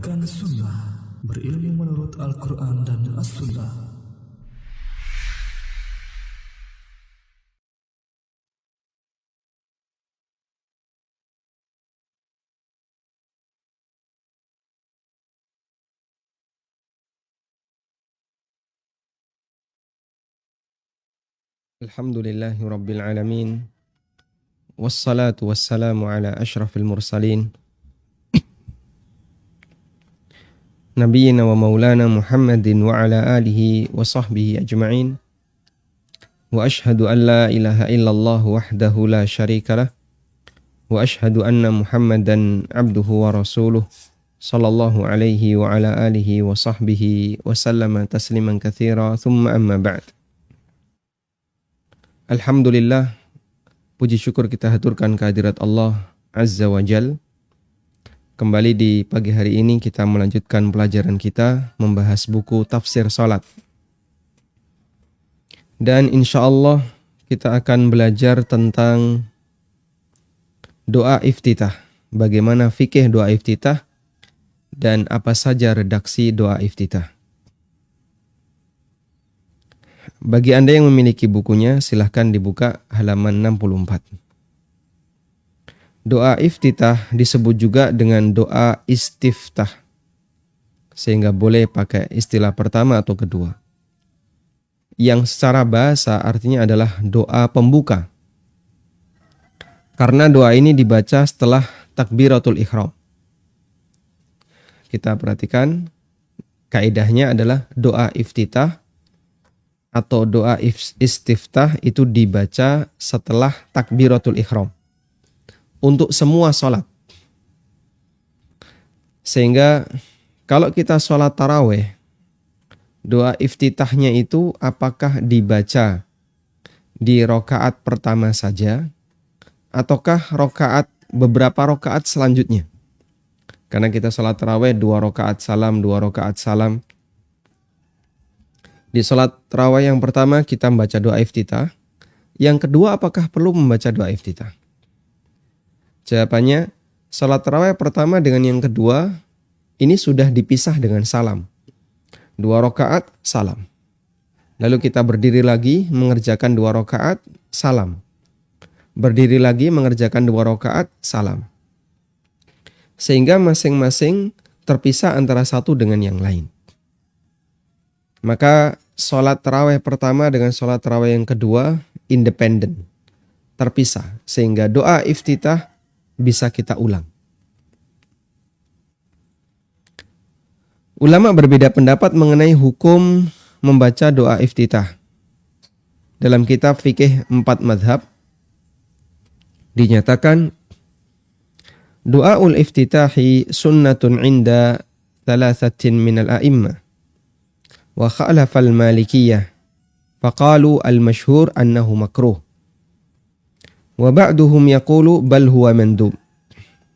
Menegakkan sunnah, berilmu menurut Al-Quran dan As-Sunnah. Alhamdulillahi Rabbil Alamin. Wassalatu wassalamu ala ashrafil mursalin Nabiyyina wa maulana Muhammadin wa ala alihi wa sahbihi ajma'in. Wa ashhadu an la ilaha illallah wahdahu la syarika lah. Wa ashhadu anna Muhammadan abduhu wa rasuluh sallallahu alaihi wa ala alihi wa sahbihi wa sallama tasliman katsira. Thumma amma ba'd. Alhamdulillah, puji syukur kita haturkan kehadirat Allah Azza wa Jal. Kembali di pagi hari ini kita melanjutkan pelajaran kita membahas buku Tafsir Salat. Dan insya Allah kita akan belajar tentang doa iftitah. Bagaimana fikih doa iftitah dan apa saja redaksi doa iftitah. Bagi Anda yang memiliki bukunya, silahkan dibuka halaman 64. Doa iftitah disebut juga dengan doa istiftah, sehingga boleh pakai istilah pertama atau kedua. Yang secara bahasa artinya adalah doa pembuka. Karena doa ini dibaca setelah takbiratul ihram. Kita perhatikan, kaidahnya adalah doa iftitah atau doa istiftah itu dibaca setelah takbiratul ihram untuk semua sholat. Sehingga kalau kita sholat tarawih, doa iftitahnya itu apakah dibaca di rokaat pertama saja ataukah beberapa rokaat selanjutnya. Karena kita sholat tarawih 2 rokaat salam, 2 rokaat salam. Di sholat tarawih yang pertama kita membaca doa iftitah. Yang kedua, apakah perlu membaca doa iftitah? Jawabannya, sholat tarawih pertama dengan yang kedua ini sudah dipisah dengan salam. 2 rakaat salam. Lalu kita berdiri lagi mengerjakan 2 rakaat salam. Berdiri lagi mengerjakan 2 rakaat salam. Sehingga masing-masing terpisah antara satu dengan yang lain. Maka sholat tarawih pertama dengan sholat tarawih yang kedua independen, terpisah. Sehingga doa iftitah bisa kita ulang. Ulama berbeda pendapat mengenai hukum membaca doa iftitah. Dalam kitab fikih 4 madhab dinyatakan doaul iftitahi sunnatun inda thalathatin minal a'immah. Wa khalafal malikiyah faqalu al-mashhur annahu makruh wa ba'duhum yaqulu bal huwa mandub.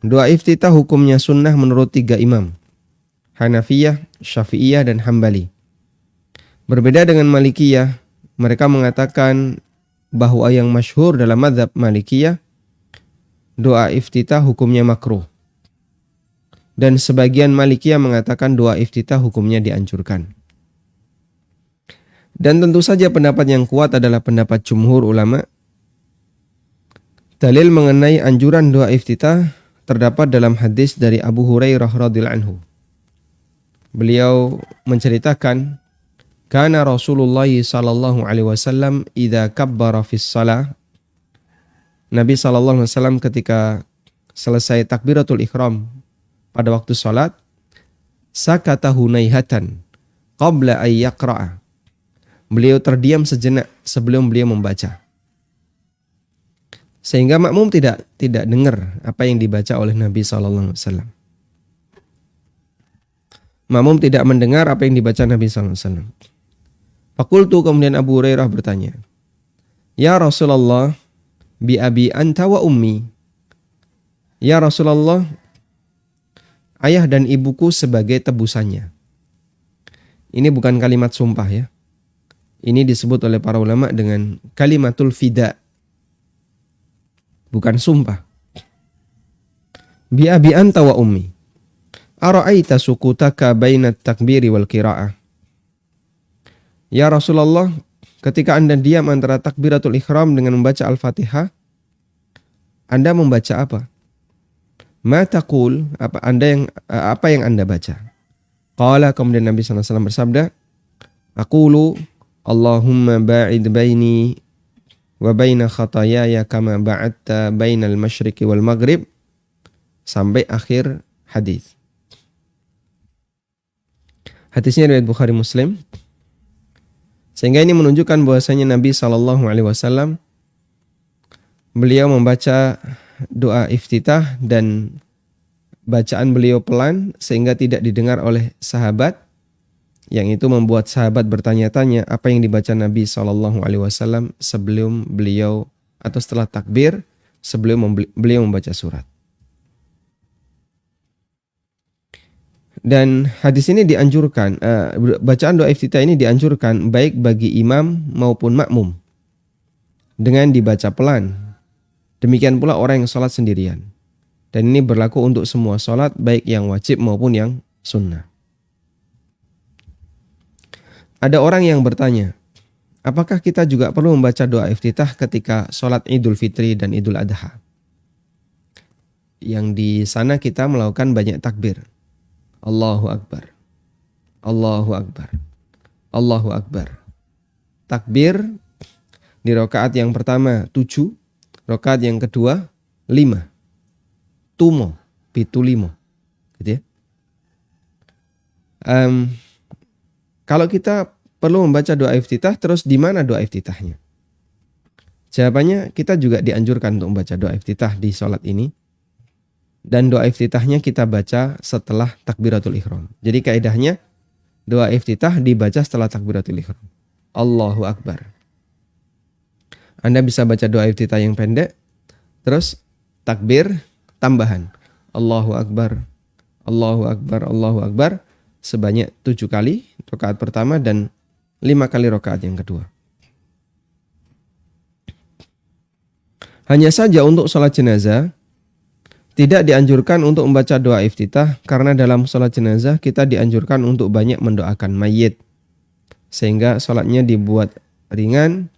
Doa iftitah hukumnya sunnah menurut 3 imam, Hanafiyah, Syafi'iyah dan Hambali. Berbeda dengan Malikiyah, mereka mengatakan bahwa yang masyhur dalam mazhab Malikiyah doa iftitah hukumnya makruh. Dan sebagian Malikiyah mengatakan doa iftitah hukumnya dianjurkan. Dan tentu saja pendapat yang kuat adalah pendapat jumhur ulama. Dalil mengenai anjuran doa iftitah terdapat dalam hadis dari Abu Hurairah radhiyallahu anhu. Beliau menceritakan, kana Rasulullah sallallahu alaihi wasallam idza kabbara fis shalah. Nabi sallallahu alaihi wasallam ketika selesai takbiratul ihram pada waktu salat, sakata hunaihatan qabla ay yaqra'a. Beliau terdiam sejenak sebelum beliau membaca. Sehingga makmum tidak dengar apa yang dibaca oleh Nabi SAW. Makmum tidak mendengar apa yang dibaca Nabi SAW. Fakultu, kemudian Abu Hurairah bertanya, Ya Rasulullah, bi abi anta wa ummi. Ya Rasulullah, ayah dan ibuku sebagai tebusannya. Ini bukan kalimat sumpah ya. Ini disebut oleh para ulama dengan kalimatul fida. Bukan sumpah. Bi abi anta wa ummi. Ara'aita sukutaka bainat takbiri wal qira'ah. Ya Rasulullah, ketika Anda diam antara takbiratul ihram dengan membaca Al-Fatihah, Anda membaca apa? Ma taqul, apa yang Anda baca? Qala, kemudian Nabi sallallahu alaihi wasallam bersabda, aqulu Allahumma ba'id baini wa baina khatayaya kama ba'adta bainal masyriqi wal maghrib, sampai akhir hadis. Hadisnya riwayat Bukhari Muslim. Sehingga ini menunjukkan bahwasanya Nabi SAW beliau membaca doa iftitah dan bacaan beliau pelan sehingga tidak didengar oleh sahabat, yang itu membuat sahabat bertanya-tanya apa yang dibaca Nabi SAW sebelum beliau atau setelah takbir, sebelum beliau membaca surat. Dan hadis ini dianjurkan, bacaan doa iftitah ini dianjurkan baik bagi imam maupun makmum dengan dibaca pelan. Demikian pula orang yang sholat sendirian. Dan ini berlaku untuk semua sholat, baik yang wajib maupun yang sunnah. Ada orang yang bertanya, apakah kita juga perlu membaca doa iftitah ketika sholat Idul Fitri dan Idul Adha? Yang di sana kita melakukan banyak takbir. Allahu Akbar, Allahu Akbar, Allahu Akbar. Takbir di rakaat yang pertama 7, rakaat yang kedua 5. Tumo, pitu limo. Gitu ya. Kalau kita perlu membaca doa iftitah, terus di mana doa iftitahnya? Jawabannya, kita juga dianjurkan untuk membaca doa iftitah di sholat ini. Dan doa iftitahnya kita baca setelah takbiratul ihram. Jadi kaidahnya doa iftitah dibaca setelah takbiratul ihram. Allahu Akbar. Anda bisa baca doa iftitah yang pendek, terus takbir tambahan. Allahu Akbar, Allahu Akbar, Allahu Akbar sebanyak 7 kali rakaat pertama dan 5 kali rakaat yang kedua. Hanya saja untuk sholat jenazah tidak dianjurkan untuk membaca doa iftitah, karena dalam sholat jenazah kita dianjurkan untuk banyak mendoakan mayit. Sehingga sholatnya dibuat ringan,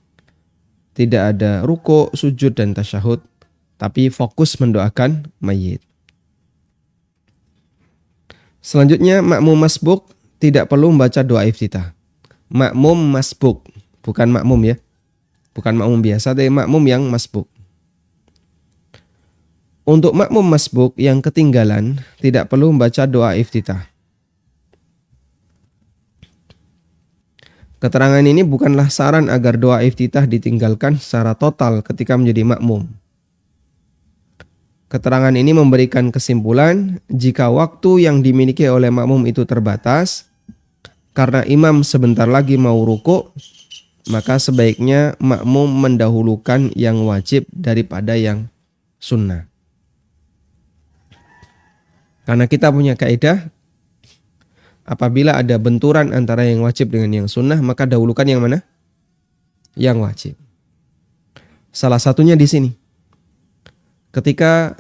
tidak ada ruku, sujud, dan tasyahud, tapi fokus mendoakan mayit. Selanjutnya, makmum masbuk tidak perlu membaca doa iftitah. Makmum masbuk, bukan makmum ya. Bukan makmum biasa, tapi makmum yang masbuk. Untuk makmum masbuk yang ketinggalan tidak perlu membaca doa iftitah. Keterangan ini bukanlah saran agar doa iftitah ditinggalkan secara total ketika menjadi makmum. Keterangan ini memberikan kesimpulan jika waktu yang dimiliki oleh makmum itu terbatas karena imam sebentar lagi mau ruku, maka sebaiknya makmum mendahulukan yang wajib daripada yang sunnah. Karena kita punya kaidah, apabila ada benturan antara yang wajib dengan yang sunnah, maka dahulukan yang mana? Yang wajib. Salah satunya di sini. Ketika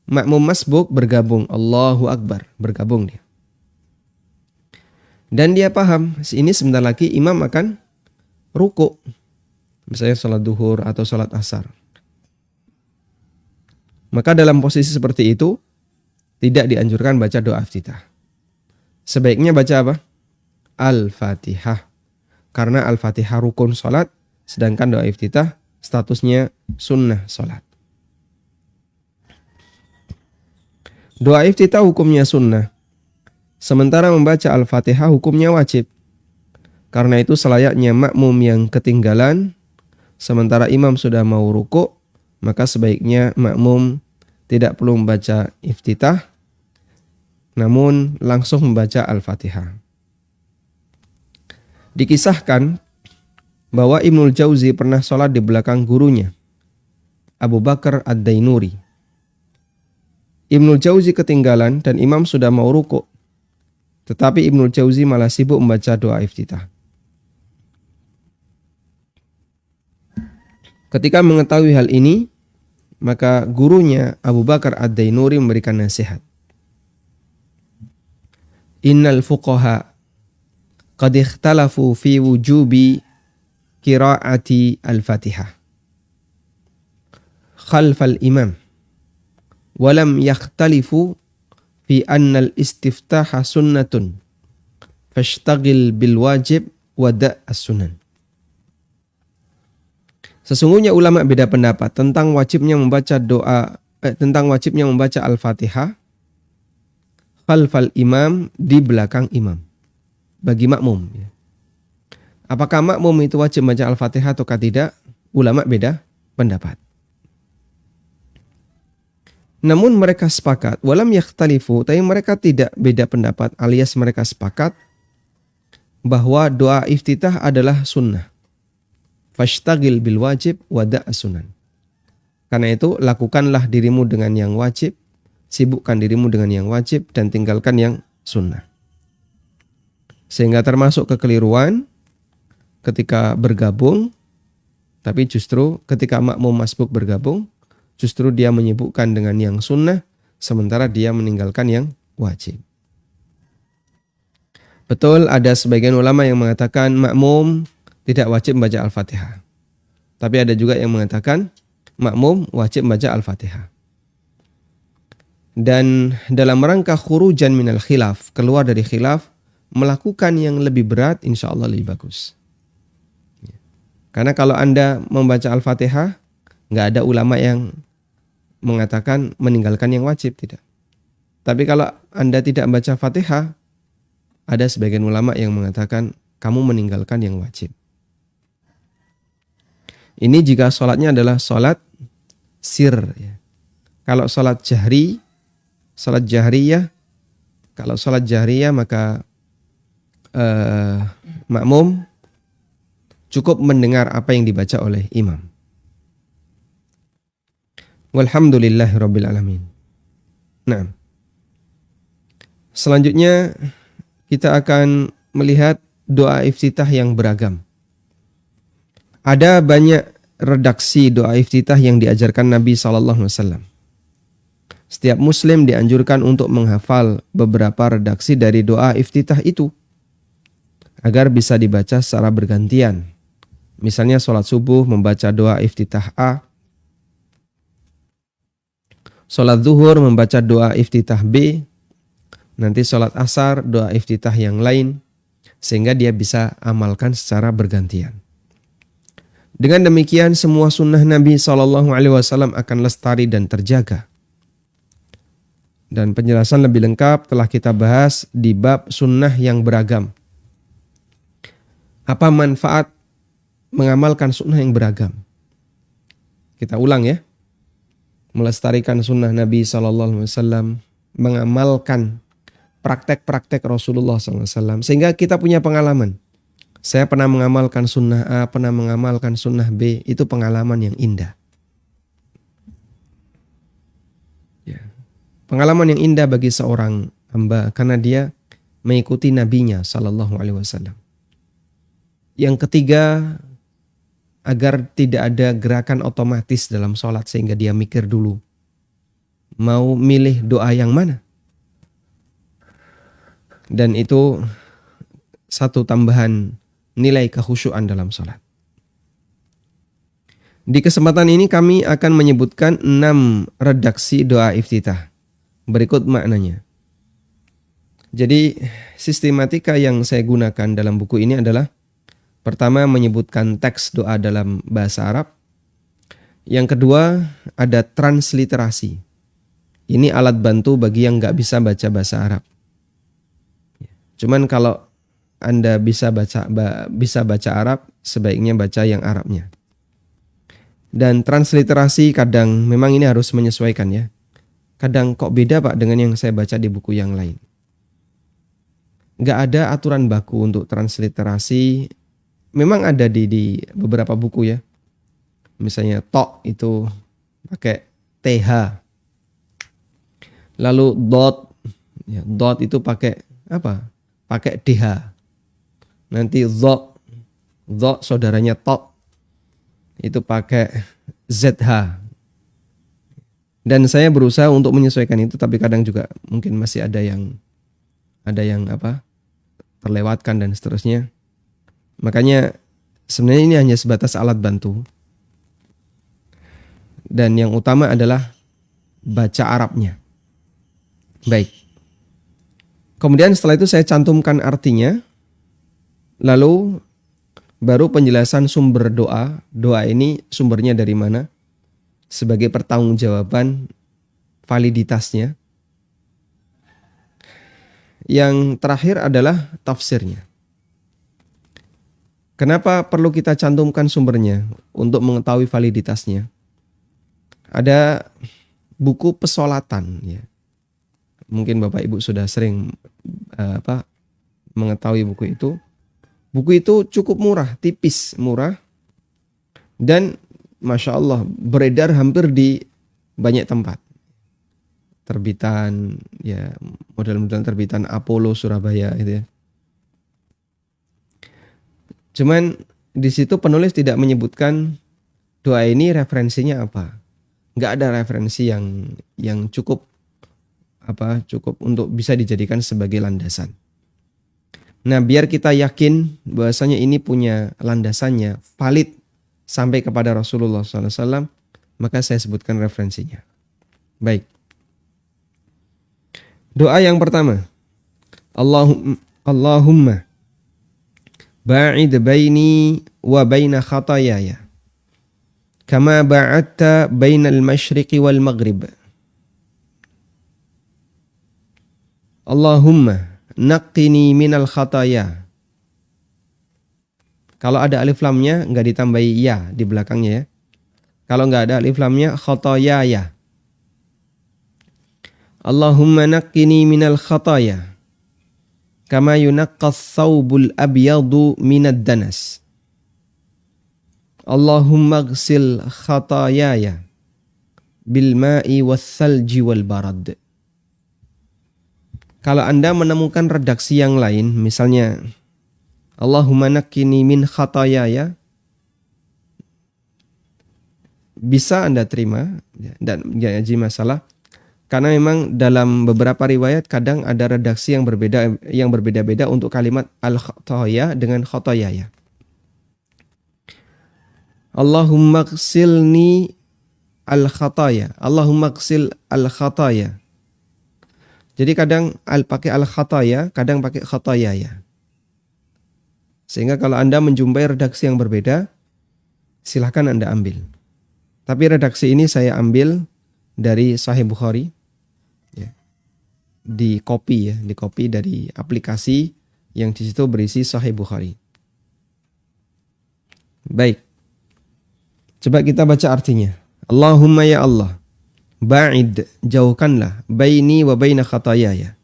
makmum masbuk bergabung, Allahu Akbar, bergabung dia. Dan dia paham, ini sebentar lagi imam akan ruku. Misalnya sholat duhur atau sholat asar. Maka dalam posisi seperti itu, tidak dianjurkan baca doa iftitah. Sebaiknya baca apa? Al-Fatihah. Karena Al-Fatihah rukun sholat, sedangkan doa iftitah statusnya sunnah sholat. Doa iftitah hukumnya sunnah. Sementara membaca Al-Fatihah hukumnya wajib. Karena itu selayaknya makmum yang ketinggalan, sementara imam sudah mau ruku, maka sebaiknya makmum tidak perlu membaca iftitah, namun langsung membaca Al-Fatihah. Dikisahkan bahwa Ibnul Jauzi pernah sholat di belakang gurunya, Abu Bakar Ad-Dainuri. Ibnul Jauzi ketinggalan dan imam sudah mau ruku, tetapi Ibnul Jauzi malah sibuk membaca doa iftitah. Ketika mengetahui hal ini, maka gurunya Abu Bakar Ad-Dainuri memberikan nasihat. innal fuqaha qad ikhtalafu fi wujubi qiraati al-Fatihah khalfal imam wa lam yakhtalifu fi anna al-istiftaha sunnatun fashtagil bil wajib wa da' as-sunan. Sesungguhnya ulama beda pendapat tentang wajibnya membaca Al-Fatihah khalfal imam, di belakang imam, bagi makmum. Apakah makmum itu wajib membaca Al-Fatihah atau tidak? Ulama beda pendapat. Namun mereka sepakat, walam yakhtalifu, tapi mereka tidak beda pendapat, alias mereka sepakat bahwa doa iftitah adalah sunnah. Fashtagil bil wajib wa da' as-sunan. Karena itu lakukanlah dirimu dengan yang wajib, sibukkan dirimu dengan yang wajib dan tinggalkan yang sunnah. Sehingga termasuk kekeliruan ketika bergabung, tapi justru ketika makmum masbuk bergabung, justru dia menyibukkan dengan yang sunnah, sementara dia meninggalkan yang wajib. Betul, ada sebagian ulama yang mengatakan makmum tidak wajib membaca Al-Fatihah. Tapi ada juga yang mengatakan makmum wajib membaca Al-Fatihah. Dan dalam rangka khurujan minal khilaf, keluar dari khilaf, melakukan yang lebih berat insya Allah lebih bagus. Karena kalau Anda membaca Al-Fatihah, nggak ada ulama yang mengatakan meninggalkan yang wajib, tidak. Tapi kalau Anda tidak membaca Fatihah, ada sebagian ulama yang mengatakan kamu meninggalkan yang wajib. Ini jika sholatnya adalah sholat sir. Kalau sholat jahri, sholat jahriyah, kalau sholat jahriyah maka makmum cukup mendengar apa yang dibaca oleh imam. Walhamdulillahirabbil alamin. Nah, selanjutnya kita akan melihat doa iftitah yang beragam. Ada banyak redaksi doa iftitah yang diajarkan Nabi SAW. Setiap muslim dianjurkan untuk menghafal beberapa redaksi dari doa iftitah itu agar bisa dibaca secara bergantian. Misalnya sholat subuh membaca doa iftitah A, sholat zuhur membaca doa iftitah B, nanti sholat asar doa iftitah yang lain, sehingga dia bisa amalkan secara bergantian. Dengan demikian semua sunnah Nabi SAW akan lestari dan terjaga. Dan penjelasan lebih lengkap telah kita bahas di bab sunnah yang beragam. Apa manfaat mengamalkan sunnah yang beragam? Kita ulang ya. Melestarikan sunnah Nabi SAW, mengamalkan praktek-praktek Rasulullah SAW, sehingga kita punya pengalaman. Saya pernah mengamalkan sunnah A, pernah mengamalkan sunnah B, itu pengalaman yang indah. Ya. Pengalaman yang indah bagi seorang hamba karena dia mengikuti nabinya SAW. Yang ketiga, agar tidak ada gerakan otomatis dalam sholat sehingga dia mikir dulu mau milih doa yang mana. Dan itu satu tambahan nilai kekhusyuan dalam sholat. Di kesempatan ini kami akan menyebutkan 6 redaksi doa iftitah. Berikut maknanya. Jadi sistematika yang saya gunakan dalam buku ini adalah pertama menyebutkan teks doa dalam bahasa Arab. Yang kedua ada transliterasi. Ini alat bantu bagi yang nggak bisa baca bahasa Arab. Cuman kalau Anda bisa baca Arab, sebaiknya baca yang Arabnya. Dan transliterasi kadang memang ini harus menyesuaikan ya. Kadang kok beda Pak dengan yang saya baca di buku yang lain. Nggak ada aturan baku untuk transliterasi. Memang ada di beberapa buku ya. Misalnya tok itu pakai TH. Lalu dot, ya, dot itu pakai apa? Pakai DH. Nanti dot saudaranya tok itu pakai ZH. Dan saya berusaha untuk menyesuaikan itu, tapi kadang juga mungkin masih ada yang ada yang terlewatkan dan seterusnya. Makanya sebenarnya ini hanya sebatas alat bantu. Dan yang utama adalah baca Arabnya. Baik. Kemudian setelah itu saya cantumkan artinya. Lalu baru penjelasan sumber doa. Doa ini sumbernya dari mana? Sebagai pertanggungjawaban validitasnya. Yang terakhir adalah tafsirnya. Kenapa perlu kita cantumkan sumbernya untuk mengetahui validitasnya? Ada buku pesolatan, ya. Mungkin Bapak Ibu sudah sering mengetahui buku itu. Buku itu cukup murah, tipis, murah, dan Masya Allah beredar hampir di banyak tempat. Terbitan, ya, model-model terbitan Apollo Surabaya gitu ya. Cuman di situ penulis tidak menyebutkan doa ini referensinya apa. Nggak ada referensi yang cukup untuk bisa dijadikan sebagai landasan. Nah, biar kita yakin bahwasanya ini punya landasannya, valid sampai kepada Rasulullah SAW, maka saya sebutkan referensinya. Baik. Doa yang pertama. Allahumma ba'id baini wa baina khatayaya kama ba'adta bainal masyriqi wal maghrib. Allahumma naqqini minal khataya. Kalau ada alif lamnya enggak ditambahi ya di belakangnya ya. Kalau enggak ada alif lamnya khatayaya. Allahumma naqqini minal khataya kama yunaqqas thawbul abyadu minad danas. Allahumma ghsil khatayaya bil ma'i was salji wal barad. Kalau Anda menemukan redaksi yang lain, misalnya Allahumma naqqini min khatayaya, bisa Anda terima dan jangan jadi masalah. Karena memang dalam beberapa riwayat kadang ada redaksi yang berbeda-beda untuk kalimat al-khataya dengan khatayaya. Allahumma ghsilni al-khataya. Allahumma ghsil al-khataya. Jadi kadang pakai al-khataya, kadang pakai khatayaya. Sehingga kalau Anda menjumpai redaksi yang berbeda, silahkan Anda ambil. Tapi redaksi ini saya ambil dari Sahih Bukhari. Di copy dari aplikasi yang di situ berisi Sahih Bukhari. Baik. Coba kita baca artinya. Allahumma ya Allah, ba'id, jauhkanlah baini wa baina khatayaya,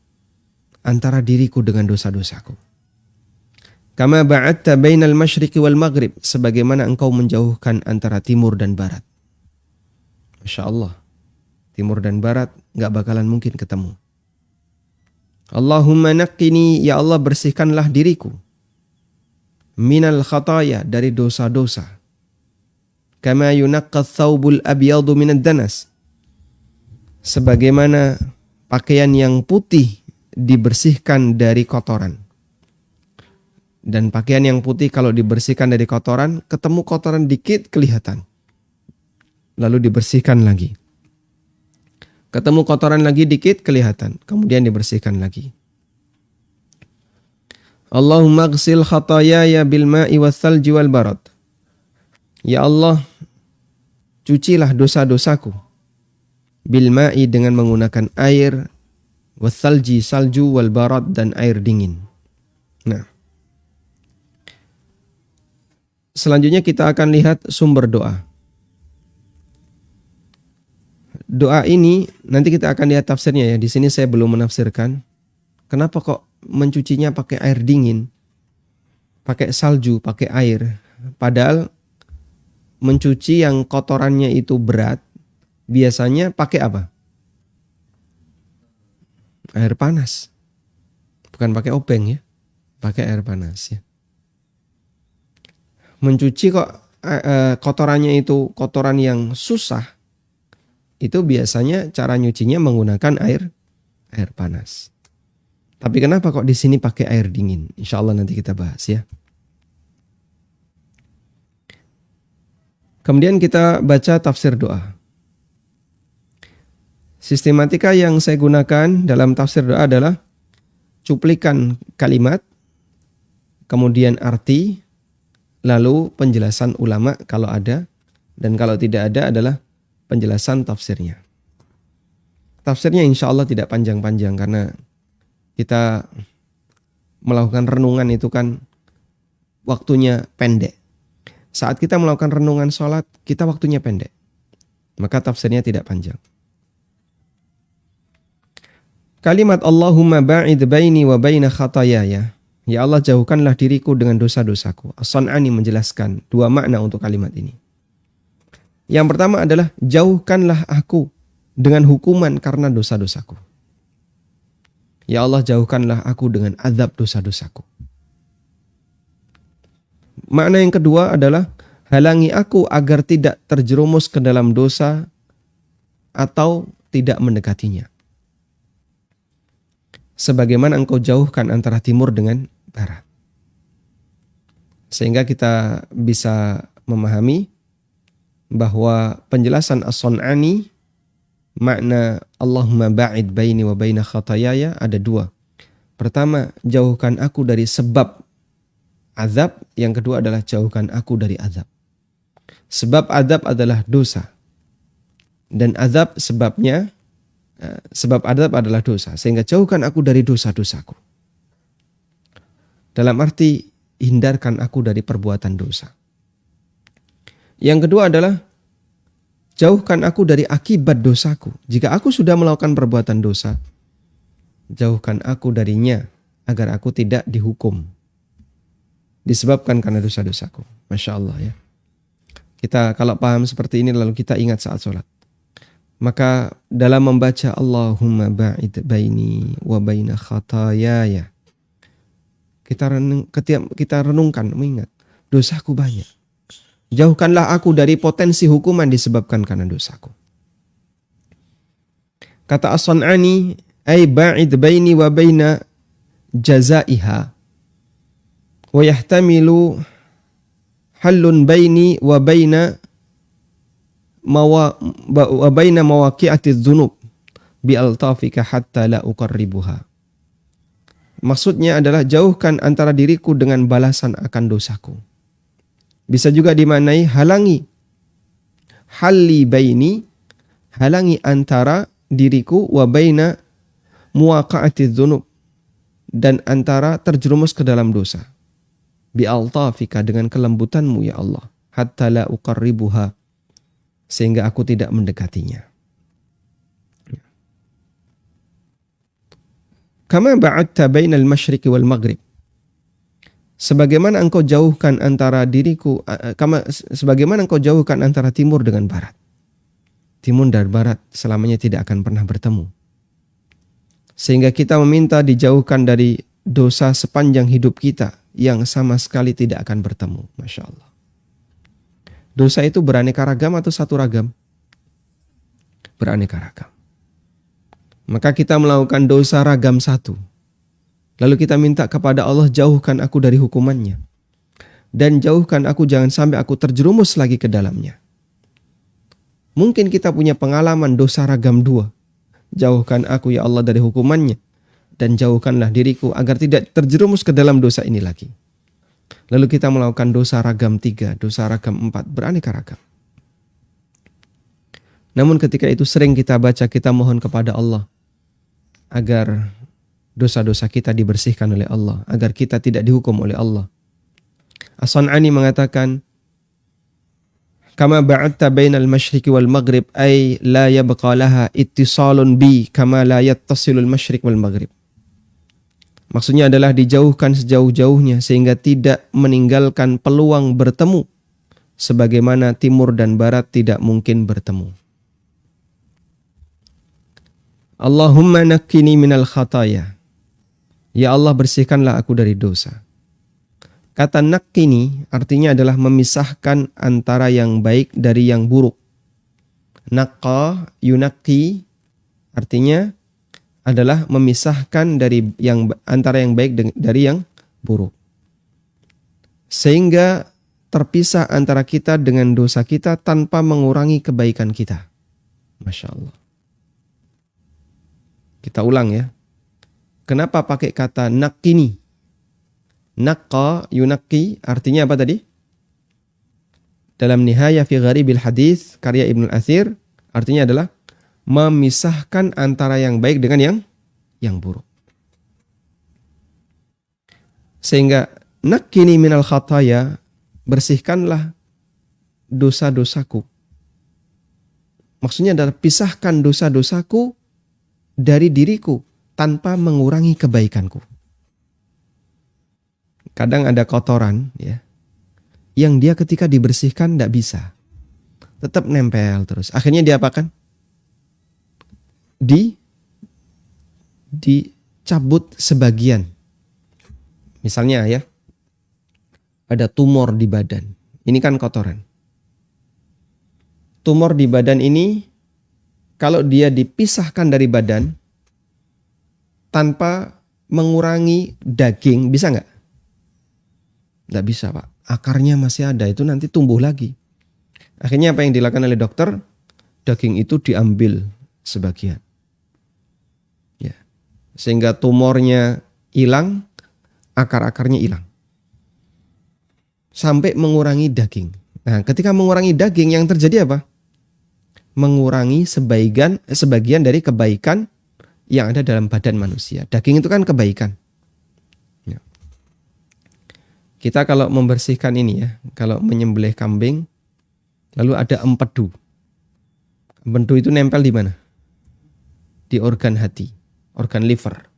antara diriku dengan dosa-dosaku. Kama ba'adta bainal masyriqi wal maghrib, sebagaimana engkau menjauhkan antara timur dan barat. Masya Allah. Timur dan barat gak bakalan mungkin ketemu. Allahumma naqqini, ya Allah bersihkanlah diriku, minal khataya, dari dosa-dosa. Kama yunaqqas thawbul abyadu minad danas, sebagaimana pakaian yang putih dibersihkan dari kotoran. Dan pakaian yang putih kalau dibersihkan dari kotoran, ketemu kotoran dikit kelihatan. Lalu dibersihkan lagi. Ketemu kotoran lagi dikit kelihatan, kemudian dibersihkan lagi. Allahumma ghsil khatayaya bil ma'i was salji wal barad. Ya Allah, cucilah dosa-dosaku bil ma'i, dengan menggunakan air, was salji, salju, wal barad, dan air dingin. Nah, selanjutnya kita akan lihat sumber doa. Doa ini nanti kita akan lihat tafsirnya ya. Di sini saya belum menafsirkan. Kenapa kok mencucinya pakai air dingin, pakai salju, pakai air? Padahal mencuci yang kotorannya itu berat, biasanya pakai apa? Air panas. Bukan pakai obeng ya. Pakai air panas ya. Mencuci kok kotorannya itu kotoran yang susah, itu biasanya cara nyucinya menggunakan air panas. Tapi kenapa kok di sini pakai air dingin? Insya Allah nanti kita bahas ya. Kemudian kita baca tafsir doa. Sistematika yang saya gunakan dalam tafsir doa adalah cuplikan kalimat, kemudian arti, lalu penjelasan ulama kalau ada, dan kalau tidak ada adalah penjelasan tafsirnya. Tafsirnya insya Allah tidak panjang-panjang karena kita melakukan renungan itu kan waktunya pendek. Saat kita melakukan renungan sholat, kita waktunya pendek. Maka tafsirnya tidak panjang. Kalimat Allahumma ba'id baini wa baina khatayaya. Ya Allah, jauhkanlah diriku dengan dosa-dosaku. As-San'ani menjelaskan dua makna untuk kalimat ini. Yang pertama adalah jauhkanlah aku dengan hukuman karena dosa-dosaku. Ya Allah, jauhkanlah aku dengan azab dosa-dosaku. Makna yang kedua adalah halangi aku agar tidak terjerumus ke dalam dosa atau tidak mendekatinya. Sebagaimana engkau jauhkan antara timur dengan barat. Sehingga kita bisa memahami bahwa penjelasan As-San'ani makna Allahumma ba'id baini wa baina khatayaya ada dua. Pertama, jauhkan aku dari sebab azab. Yang kedua adalah jauhkan aku dari azab. Sebab azab adalah dosa. Dan azab sebabnya, sebab azab adalah dosa. Sehingga jauhkan aku dari dosa-dosaku. Dalam arti, hindarkan aku dari perbuatan dosa. Yang kedua adalah jauhkan aku dari akibat dosaku. Jika aku sudah melakukan perbuatan dosa, jauhkan aku darinya agar aku tidak dihukum. Disebabkan karena dosa-dosaku. Masya Allah ya. Kita kalau paham seperti ini lalu kita ingat saat sholat. Maka dalam membaca Allahumma ba'id baini wa baina khatayaya. Kita renungkan, mengingat dosaku banyak. Jauhkanlah aku dari potensi hukuman disebabkan karena dosaku. Kata As-San'ani, ay ba'id baini wa baina jazaiha. Wa yahtamilu halun baini wa baina mawaqi'ati dzunub bi altafika hatta la uqarribuha. Maksudnya adalah jauhkan antara diriku dengan balasan akan dosaku. Bisa juga dimaknai halangi. Halli baini, halangi antara diriku wa baina muwaqa'ati dzunub, dan antara terjerumus ke dalam dosa. Bi altafika, dengan kelembutanmu ya Allah, hatta la uqarribuha, sehingga aku tidak mendekatinya. Kama ba'adta bainal masyriqi wal maghrib, sebagaimana engkau jauhkan antara diriku, sebagaimana engkau jauhkan antara timur dengan barat. Timur dan barat selamanya tidak akan pernah bertemu. Sehingga kita meminta dijauhkan dari dosa sepanjang hidup kita yang sama sekali tidak akan bertemu. Masya Allah. Dosa itu beraneka ragam atau satu ragam? Beraneka ragam. Maka kita melakukan dosa ragam satu. Lalu kita minta kepada Allah, jauhkan aku dari hukumannya. Dan jauhkan aku jangan sampai aku terjerumus lagi ke dalamnya. Mungkin kita punya pengalaman dosa ragam dua. Jauhkan aku ya Allah dari hukumannya. Dan jauhkanlah diriku agar tidak terjerumus ke dalam dosa ini lagi. Lalu kita melakukan dosa ragam 3, dosa ragam 4, beraneka ragam. Namun ketika itu sering kita baca, kita mohon kepada Allah agar dosa-dosa kita dibersihkan oleh Allah, agar kita tidak dihukum oleh Allah. As-San'ani mengatakan, kama ba'adta bainal masyriqi wal maghrib, ay la yabqa laha ittisalun bi kama la yattasilul masyriq wal maghrib. Maksudnya adalah dijauhkan sejauh-jauhnya sehingga tidak meninggalkan peluang bertemu, sebagaimana timur dan barat tidak mungkin bertemu. Allahumma nakkini minal khataya. Ya Allah, bersihkanlah aku dari dosa. Kata nakkini artinya adalah memisahkan antara yang baik dari yang buruk. Naqqa yunaqi artinya adalah memisahkan dari antara yang baik dari yang buruk. Sehingga terpisah antara kita dengan dosa kita tanpa mengurangi kebaikan kita. Masya Allah. Kita ulang ya. Kenapa pakai kata nakini? Naqqa yunaqi artinya apa tadi? Dalam Nihaya fi Gharibil Hadis karya Ibnu Athir artinya adalah memisahkan antara yang baik dengan yang buruk. Sehingga nakini minal khataya, bersihkanlah dosa-dosaku. Maksudnya adalah pisahkan dosa-dosaku dari diriku tanpa mengurangi kebaikanku. Kadang ada kotoran ya, yang dia ketika dibersihkan tidak bisa, tetap nempel terus. Akhirnya dia apakan? Dicabut sebagian. Misalnya ya, ada tumor di badan. Ini kan kotoran. Tumor di badan ini kalau dia dipisahkan dari badan tanpa mengurangi daging, bisa nggak? Nggak bisa, Pak. Akarnya masih ada, itu nanti tumbuh lagi. Akhirnya apa yang dilakukan oleh dokter? Daging itu diambil sebagian. Ya. Sehingga tumornya hilang, akar-akarnya hilang. Sampai mengurangi daging. Nah, ketika mengurangi daging yang terjadi apa? Mengurangi sebagian dari kebaikan yang ada dalam badan manusia. Daging itu kan kebaikan. Ya. Kita kalau membersihkan ini ya, kalau menyembelih kambing, lalu ada empedu. Empedu itu nempel di mana? Di organ hati, organ liver.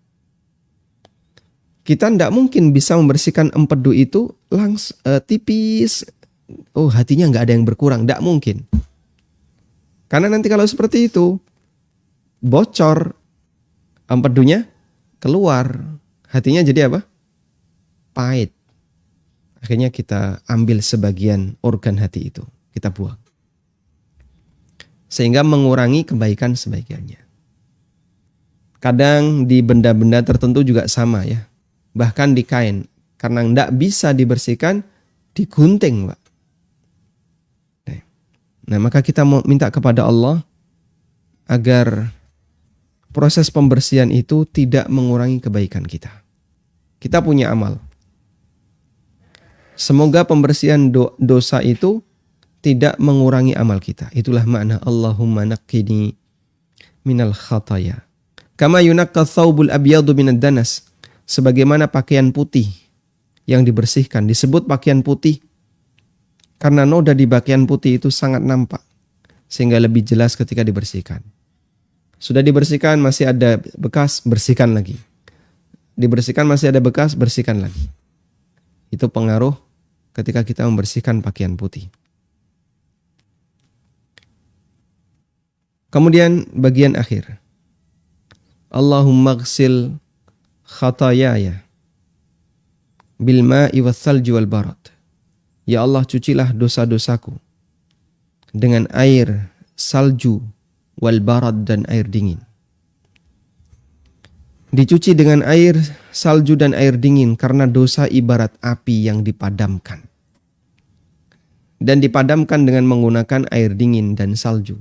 Kita tidak mungkin bisa membersihkan empedu itu langsung tipis. Oh, hatinya nggak ada yang berkurang, tidak mungkin. Karena nanti kalau seperti itu bocor, empedunya keluar, hatinya jadi apa? Pahit. Akhirnya kita ambil sebagian organ hati itu, kita buang. Sehingga mengurangi kebaikan sebagiannya. Kadang di benda-benda tertentu juga sama ya. Bahkan di kain, karena tidak bisa dibersihkan, digunting, Pak. Nah, maka kita mau minta kepada Allah agar proses pembersihan itu tidak mengurangi kebaikan kita. Kita punya amal. Semoga pembersihan dosa itu tidak mengurangi amal kita. Itulah makna Allahumma naqqini minal khataya. Kama yunaqqa thawbul abyadu minad danas. Sebagaimana pakaian putih yang dibersihkan. Disebut pakaian putih karena noda di pakaian putih itu sangat nampak. Sehingga lebih jelas ketika dibersihkan. Sudah dibersihkan masih ada bekas, bersihkan lagi. Dibersihkan masih ada bekas, bersihkan lagi. Itu pengaruh ketika kita membersihkan pakaian putih. Kemudian bagian akhir. Allahumma ghsil khatayaya bil ma'i was salji wal barad. Ya Allah, cucilah dosa-dosaku dengan air salju wal barad dan air dingin. Dicuci dengan air salju dan air dingin karena dosa ibarat api yang dipadamkan. Dan dipadamkan dengan menggunakan air dingin dan salju.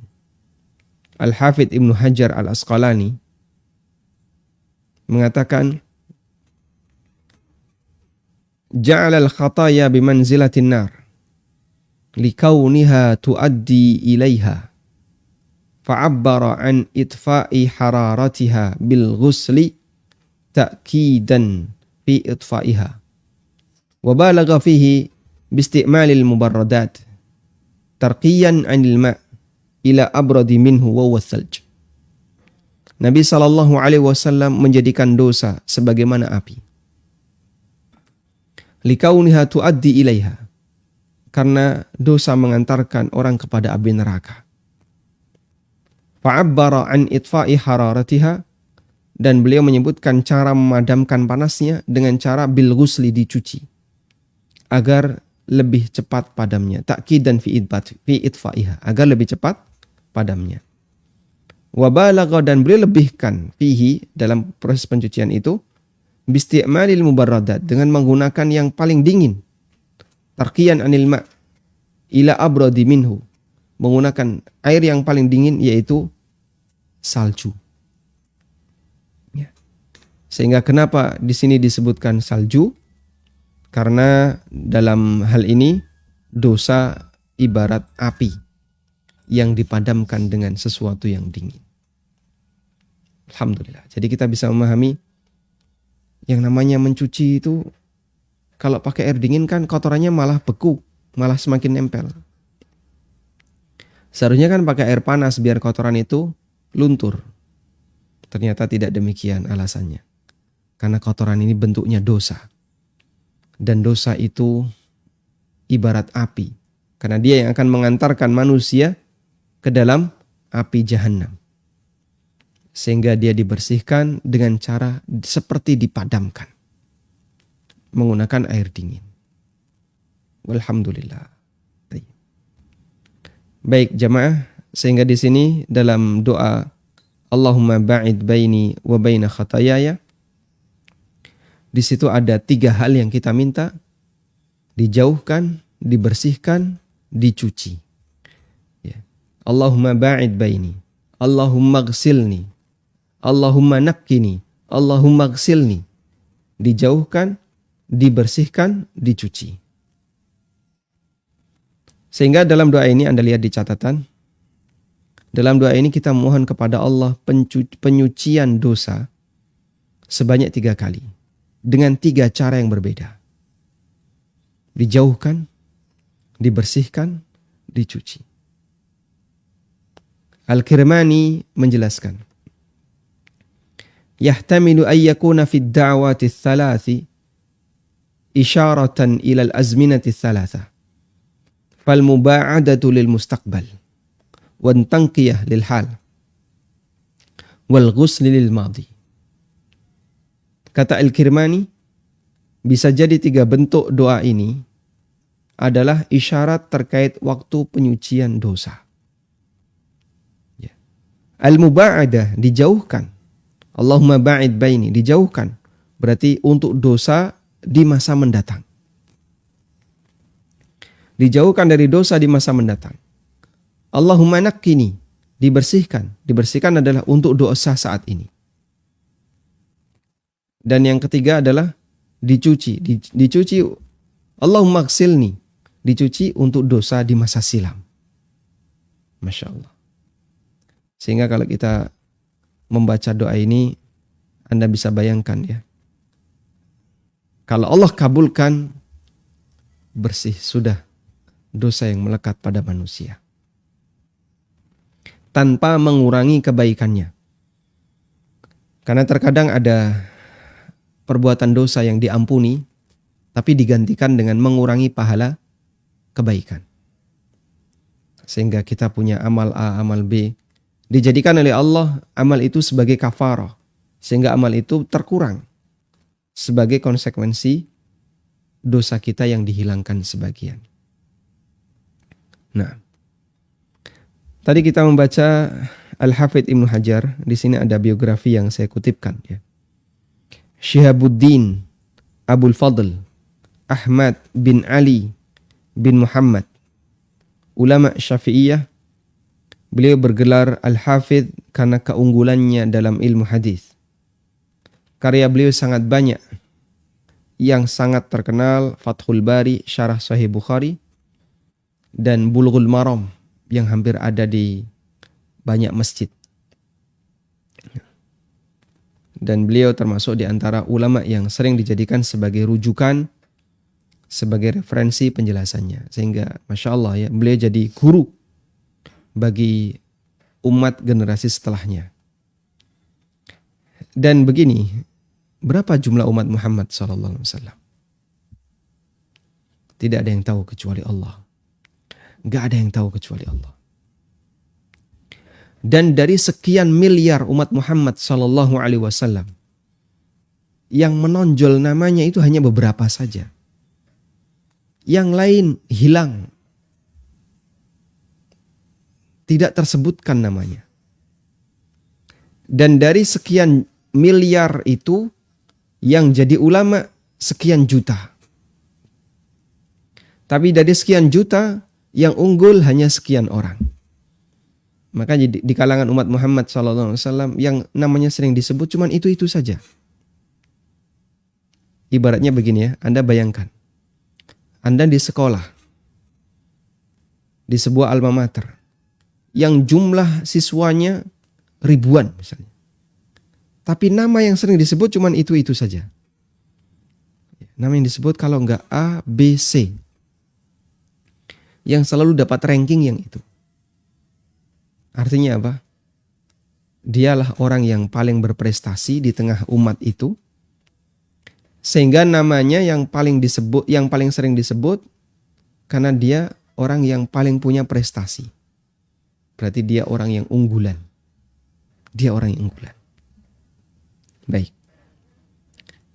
Al-Hafidh Ibnu Hajar Al-Asqalani mengatakan ja'ala al-khataya bimanzilatin nar likauniha tuaddi ilaiha fa'abbara an itfa'i hararatiha bil ghusli ta'kidan fi itfa'iha wa balagha fihi bisti'malil mubarradat tarqiyan 'anil ma' ila abradi minhu wa wasalj. Nabi SAW menjadikan dosa sebagaimana api. Likauniha tuaddi ilaiha. Karena dosa mengantarkan orang kepada api neraka. Fa'abbara an itfa'i hararatiha. Dan beliau menyebutkan cara memadamkan panasnya dengan cara bil ghusli, dicuci. Agar lebih cepat padamnya. Ta'kidan fi itfa'iha. Agar lebih cepat padamnya. Wa balagha, dan beliau lebihkan fihi, dalam proses pencucian itu, bisti'malil mubarradat, dengan menggunakan yang paling dingin. Tarqiyan anil ma' ila abradi minhu, menggunakan air yang paling dingin, yaitu salju. Ya. Sehingga kenapa di sini disebutkan salju? Karena dalam hal ini dosa ibarat api yang dipadamkan dengan sesuatu yang dingin. Alhamdulillah. Jadi kita bisa memahami yang namanya mencuci itu, kalau pakai air dingin kan kotorannya malah beku, malah semakin nempel. Seharusnya kan pakai air panas biar kotoran itu luntur. Ternyata tidak demikian alasannya. Karena kotoran ini bentuknya dosa. Dan dosa itu ibarat api. Karena dia yang akan mengantarkan manusia ke dalam api jahanam. Sehingga dia dibersihkan dengan cara seperti dipadamkan. Menggunakan air dingin. Walhamdulillah. Baik jamaah, sehingga di sini dalam doa Allahumma ba'id baini wa baina khatayaya, di situ ada 3 hal yang kita minta: dijauhkan, dibersihkan, dicuci. Ya. Allahumma ba'id baini, Allahumma ghsilni, Allahumma nakkini, Allahumma ghsilni. Dijauhkan, dibersihkan, dicuci. Sehingga dalam doa ini, Anda lihat di catatan, dalam doa ini kita mohon kepada Allah penyucian dosa sebanyak 3 kali. Dengan 3 cara yang berbeda. Dijauhkan, dibersihkan, dicuci. Al-Kirmani menjelaskan, yahtamilu ayyakuna fid da'wati thalathi isyaratan ila al-azminati thalatha. Fal muba'adatu lil mustaqbal, wan tanqiyah lil hal, wal ghusl lil madi. Kata Al-Kirmani, bisa jadi 3 bentuk doa ini adalah isyarat terkait waktu penyucian dosa. Ya. Al-muba'adah, dijauhkan. Allahumma ba'id baini, dijauhkan. Berarti untuk dosa di masa mendatang. Dijauhkan dari dosa di masa mendatang. Allahumma nakkini, dibersihkan. Dibersihkan adalah untuk dosa saat ini. Dan yang ketiga adalah dicuci. Dicuci, Allahumma ghsilni, dicuci untuk dosa di masa silam. Masya Allah. Sehingga kalau kita membaca doa ini, Anda bisa bayangkan ya. Kalau Allah kabulkan, bersih sudah dosa yang melekat pada manusia. Tanpa mengurangi kebaikannya. Karena terkadang ada perbuatan dosa yang diampuni, tapi digantikan dengan mengurangi pahala kebaikan. Sehingga kita punya amal A, amal B. Dijadikan oleh Allah amal itu sebagai kafarah. Sehingga amal itu terkurang. Sebagai konsekuensi dosa kita yang dihilangkan sebagian. Nah, tadi kita membaca Al-Hafidh Ibnu Hajar. Di sini ada biografi yang saya kutipkan ya. Syihabuddin Abul Fadl Ahmad bin Ali bin Muhammad, ulama Syafi'iyah. Beliau bergelar Al-Hafidh karena keunggulannya dalam ilmu hadis. Karya beliau sangat banyak. Yang sangat terkenal Fathul Bari, Syarah Sahih Bukhari, dan Bulughul Maram yang hampir ada di banyak masjid. Dan beliau termasuk di antara ulama yang sering dijadikan sebagai rujukan, sebagai referensi penjelasannya. Sehingga Masya Allah ya, beliau jadi guru bagi umat generasi setelahnya. Dan begini, berapa jumlah umat Muhammad SAW? Tidak ada yang tahu kecuali Allah. Gak ada yang tahu kecuali Allah. Dan dari sekian miliar umat Muhammad SAW, yang menonjol namanya itu hanya beberapa saja. Yang lain hilang. Tidak tersebutkan namanya. Dan dari sekian miliar itu yang jadi ulama sekian juta. Tapi dari sekian juta yang unggul hanya sekian orang. Maka di kalangan umat Muhammad SAW yang namanya sering disebut cuman itu saja. Ibaratnya begini ya, Anda bayangkan. Anda di sekolah, di sebuah alma mater, yang jumlah siswanya ribuan misalnya. Tapi nama yang sering disebut cuman itu saja. Nama yang disebut kalau enggak A, B, C. Yang selalu dapat ranking yang itu. Artinya apa? Dialah orang yang paling berprestasi di tengah umat itu. Sehingga namanya yang paling sering disebut karena dia orang yang paling punya prestasi. Berarti dia orang yang unggulan. Dia orang yang unggulan. Baik.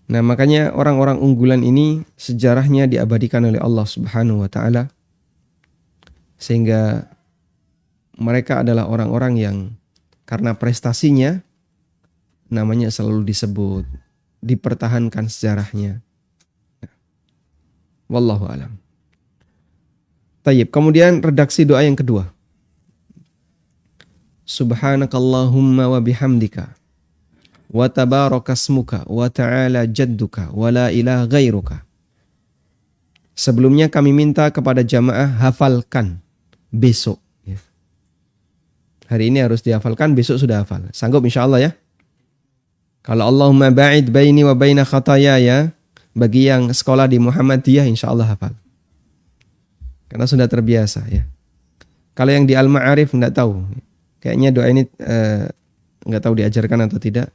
Nah, makanya orang-orang unggulan ini sejarahnya diabadikan oleh Allah Subhanahu wa taala. Sehingga mereka adalah orang-orang yang karena prestasinya namanya selalu disebut, dipertahankan sejarahnya. Wallahu alam. Tayyib, kemudian redaksi doa yang kedua. Subhanakallahumma wa bihamdika wa tabarakasmuka wa ta'ala jadduka wa la ilaha ghairuka. Sebelumnya kami minta kepada jamaah hafalkan besok. Hari ini harus dihafalkan, besok sudah hafal. Sanggup insyaAllah ya. Kalau Allahumma ba'id baini wa baina khatayaya, bagi yang sekolah di Muhammadiyah insyaAllah hafal. Karena sudah terbiasa ya. Kalau yang di Al-Ma'arif enggak tahu. Kayaknya doa ini enggak tahu diajarkan atau tidak.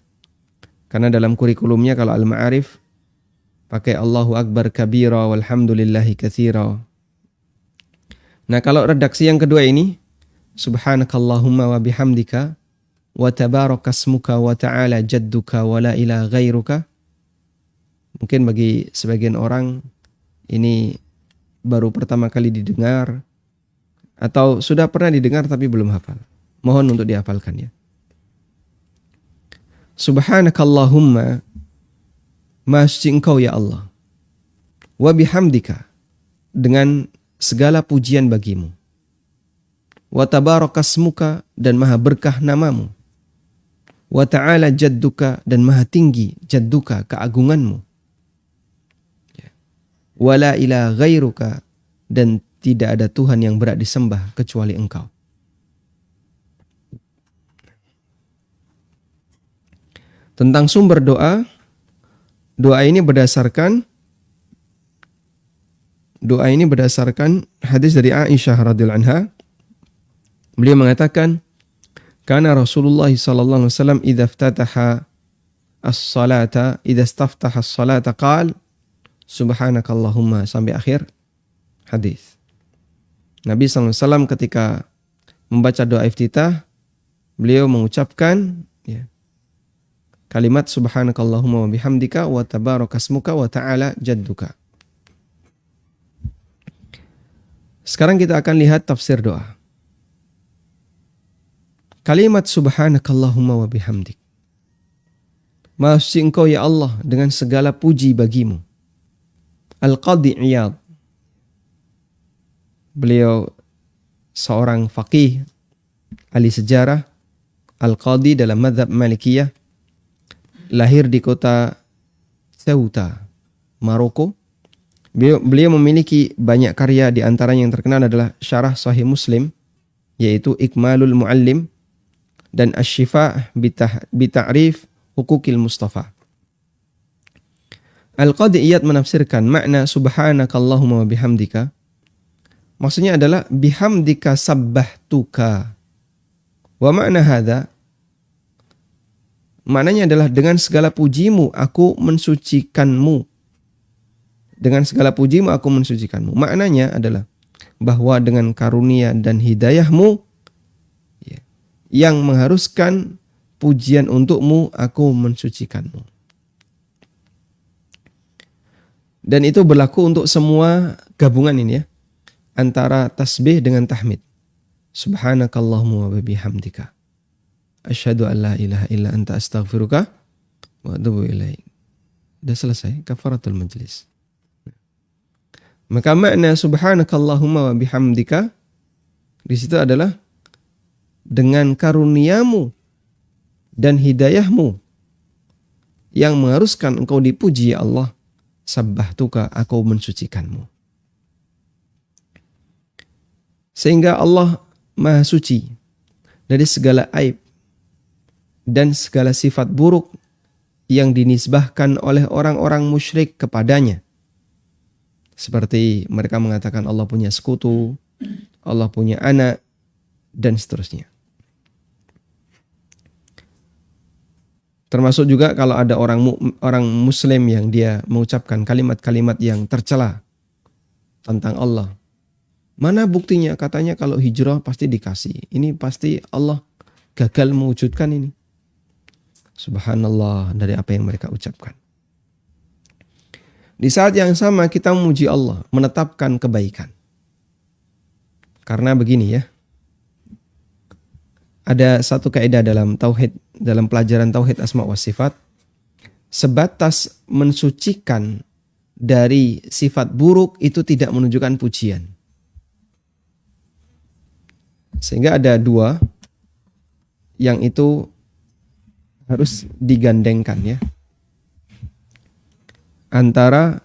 Karena dalam kurikulumnya kalau Al-Ma'arif pakai Allahu Akbar kabira walhamdulillahi katsira. Nah, kalau redaksi yang kedua ini Subhanakallahumma wa bihamdika wa tabarakasmuka wa ta'ala jadduka wa la ilaha ghairuka. Mungkin bagi sebagian orang ini baru pertama kali didengar atau sudah pernah didengar tapi belum hafal. Mohon untuk dihafalkan ya. Subhanakallahumma, Maha suci Engkau ya Allah. Wa bihamdika, dengan segala pujian bagimu. Wa tabarakasmuka, dan maha berkah namamu. Wa ta'ala jadduka, dan maha tinggi jadduka, keagunganmu. Wa la ilaha ghairuka, dan tidak ada Tuhan yang berhak disembah kecuali Engkau. Tentang sumber doa ini berdasarkan hadis dari Aisyah radhiyallahu anha. Beliau mengatakan, "Kana Rasulullah sallallahu alaihi wasallam idza iftataha as-salata qala subhanakallahumma," sampai akhir hadis. Nabi sallallahu alaihi wasallam ketika membaca doa iftitah, beliau mengucapkan kalimat subhanakallahumma wa bihamdika wa tabarakasmuka wa ta'ala jadduka. Sekarang kita akan lihat tafsir doa. Kalimat subhanakallahumma wa bihamdik. Maha suci Engkau ya Allah dengan segala puji bagimu. Al-Qadhi Iyad. Beliau seorang faqih, ahli sejarah, Al-Qadhi dalam mazhab Malikiyah. Lahir di kota Ceuta, Maroko. Beliau memiliki banyak karya, di antaranya yang terkenal adalah Syarah Sahih Muslim, yaitu Ikmalul Muallim, dan Asy-Syifa bi Ta'rif Huquqil Mustafa. Al-Qadhi Iyad menafsirkan makna subhanakallahumma wa bihamdika. Maksudnya adalah bihamdika sabbahtuka. Wa makna hadza, maknanya adalah dengan segala pujimu aku mensucikanmu. Dengan segala pujimu aku mensucikanmu. Maknanya adalah bahwa dengan karunia dan hidayahmu yang mengharuskan pujian untukmu, aku mensucikanmu. Dan itu berlaku untuk semua gabungan ini ya. Antara tasbih dengan tahmid. Subhanakallahumma wa bihamdika. asyhadu an la ilaha illa anta astaghfiruka wa atubu ilaik. Sudah selesai kafaratul majlis. Maka makna subhanakallahumma wa bihamdika di situ adalah dengan karuniamu dan hidayahmu yang mengharuskan engkau dipuji ya Allah, sabbahtuka, aku mensucikanmu. Sehingga Allah Maha Suci dari segala aib dan segala sifat buruk yang dinisbahkan oleh orang-orang musyrik kepadanya. Seperti mereka mengatakan Allah punya sekutu, Allah punya anak, dan seterusnya. Termasuk juga kalau ada orang muslim yang dia mengucapkan kalimat-kalimat yang tercela tentang Allah. Mana buktinya? Katanya kalau hijrah pasti dikasih. Ini pasti Allah gagal mewujudkan ini. Subhanallah dari apa yang mereka ucapkan. Di saat yang sama kita memuji Allah, menetapkan kebaikan. Karena begini ya. Ada satu kaidah dalam tauhid, dalam pelajaran tauhid asma wa sifat, sebatas mensucikan dari sifat buruk itu tidak menunjukkan pujian. Sehingga ada dua yang itu harus digandengkan ya. Antara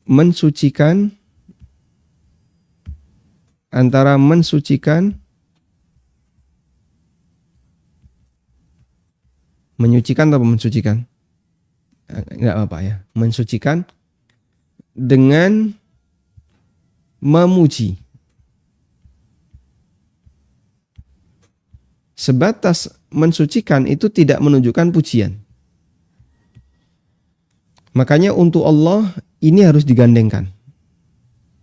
mensucikan menyucikan atau mensucikan? Enggak apa-apa ya. Mensucikan dengan memuji. Sebatas mensucikan itu tidak menunjukkan pujian. Makanya untuk Allah ini harus digandengkan.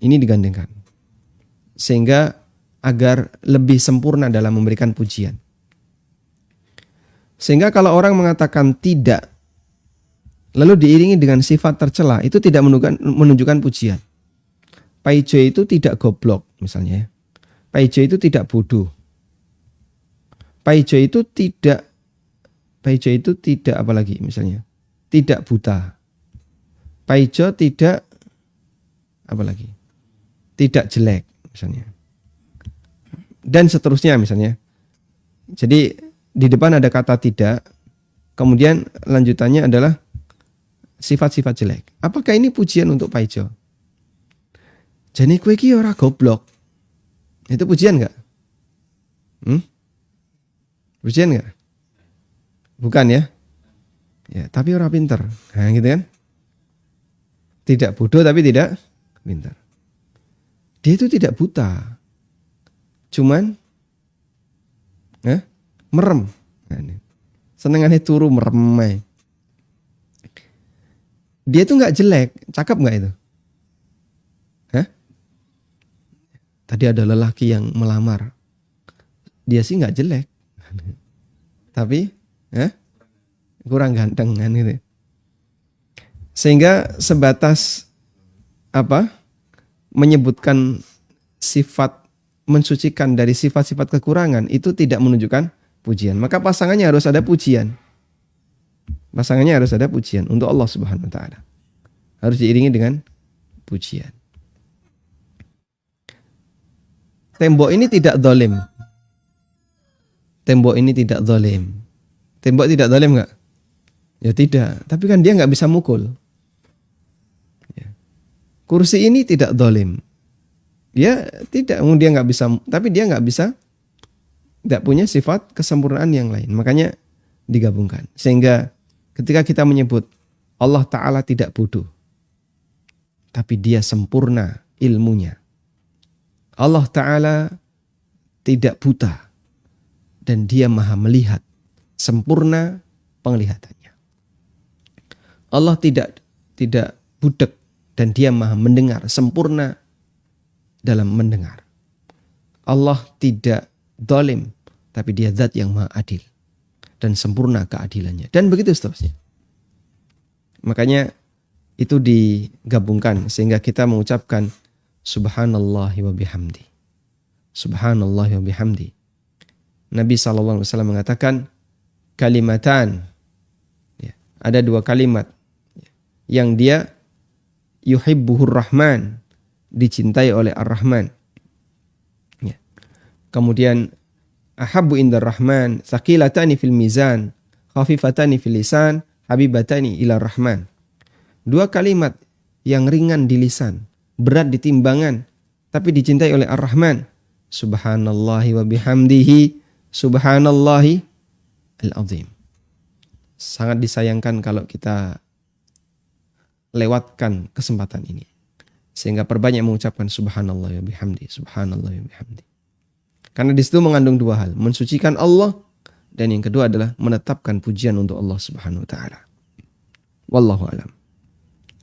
Ini digandengkan. Sehingga agar lebih sempurna dalam memberikan pujian. Sehingga kalau orang mengatakan tidak, lalu diiringi dengan sifat tercela, itu tidak menunjukkan pujian. Pak Ijo itu tidak goblok misalnya. Pak Ijo itu tidak bodoh. Pak Ijo itu tidak apa lagi misalnya. Tidak buta. Pak Ijo tidak apa lagi. Tidak jelek misalnya. Dan seterusnya misalnya. Jadi di depan ada kata tidak, kemudian lanjutannya adalah sifat-sifat jelek. Apakah ini pujian untuk Pak Ijo? Jadi kowe iki ora goblok. Itu pujian enggak? Pujian enggak? Bukan ya? Ya, tapi orang pinter. Nah, gitu kan? Tidak bodoh tapi tidak pinter. Dia itu tidak buta. Cuman merem. Nah, senengannya turu merem. Dia itu enggak jelek, cakep enggak itu? Tadi ada lelaki yang melamar. Dia sih enggak jelek. Tapi kurang ganteng kan gitu. Sehingga sebatas menyebutkan sifat, mensucikan dari sifat-sifat kekurangan itu tidak menunjukkan pujian. Maka pasangannya harus ada pujian. Pasangannya harus ada pujian untuk Allah Subhanahu wa taala. Harus diiringi dengan pujian. Tembok ini tidak zalim. Tembok ini tidak zalim. Tembok tidak zalim enggak? Ya tidak. Tapi kan dia enggak bisa mukul. Ya. Kursi ini tidak zalim. Ya tidak. Dia enggak bisa. Tapi dia enggak bisa. Tidak punya sifat kesempurnaan yang lain. Makanya digabungkan. Sehingga ketika kita menyebut Allah Ta'ala tidak bodoh. Tapi dia sempurna ilmunya. Allah Ta'ala tidak buta. Dan dia maha melihat, sempurna penglihatannya. Allah tidak budak dan dia maha mendengar, sempurna dalam mendengar. Allah tidak zalim, tapi dia zat yang maha adil dan sempurna keadilannya. Dan begitu seterusnya. Makanya itu digabungkan sehingga kita mengucapkan subhanallahi wa bihamdi. Subhanallahi wa bihamdi. Nabi SAW mengatakan, kalimatan. Ya, ada dua kalimat yang dia yuhibbuhur rahman, dicintai oleh ar-Rahman. Ya. Kemudian ahabbu indar rahman, thaqilatani fil mizan, khafifatani fil lisan, habibatani ila rahman. Dua kalimat yang ringan di lisan, berat di timbangan, tapi dicintai oleh ar-Rahman. Subhanallahi wa bihamdihi, subhanallahi al-azim. Sangat disayangkan kalau kita lewatkan kesempatan ini. Sehingga perbanyak mengucapkan subhanallah wa bihamdi, subhanallah wa bihamdi. Karena di situ mengandung dua hal, mensucikan Allah, dan yang kedua adalah menetapkan pujian untuk Allah Subhanahu wa taala. Wallahu alam.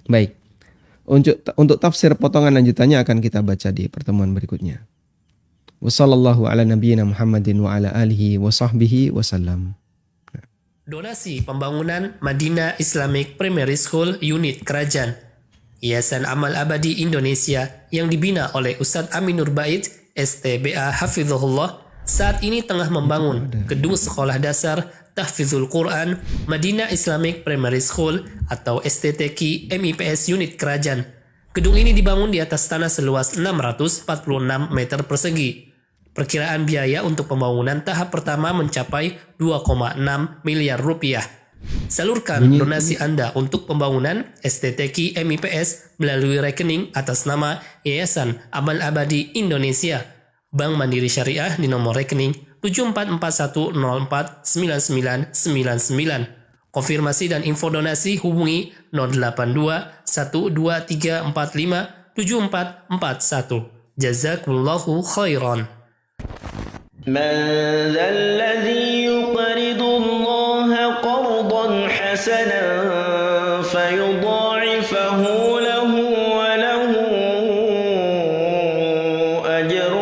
Baik. Untuk tafsir potongan lanjutannya akan kita baca di pertemuan berikutnya. Wassallallahu ala nabiyyina Muhammadin wa ala alihi wa sahbihi wasallam. Donasi pembangunan Madinah Islamic Primary School Unit Kerajaan Yayasan Amal Abadi Indonesia yang dibina oleh Ustadz Aminur Bait STBA Hafizahullah saat ini tengah membangun gedung sekolah dasar Tahfizul Quran Madinah Islamic Primary School atau STTQ MIPS Unit Kerajaan. Gedung ini dibangun di atas tanah seluas 646 meter persegi. Perkiraan biaya untuk pembangunan tahap pertama mencapai 2,6 miliar rupiah. Salurkan donasi Anda untuk pembangunan STTQ MIPS melalui rekening atas nama Yayasan Amal Abadi Indonesia, Bank Mandiri Syariah di nomor rekening 7441049999. Konfirmasi dan info donasi hubungi 082 12345 7441. Jazakumullahu khairan. من ذا الذي يقرض الله قرضا حسنا فيضاعفه له وله أجر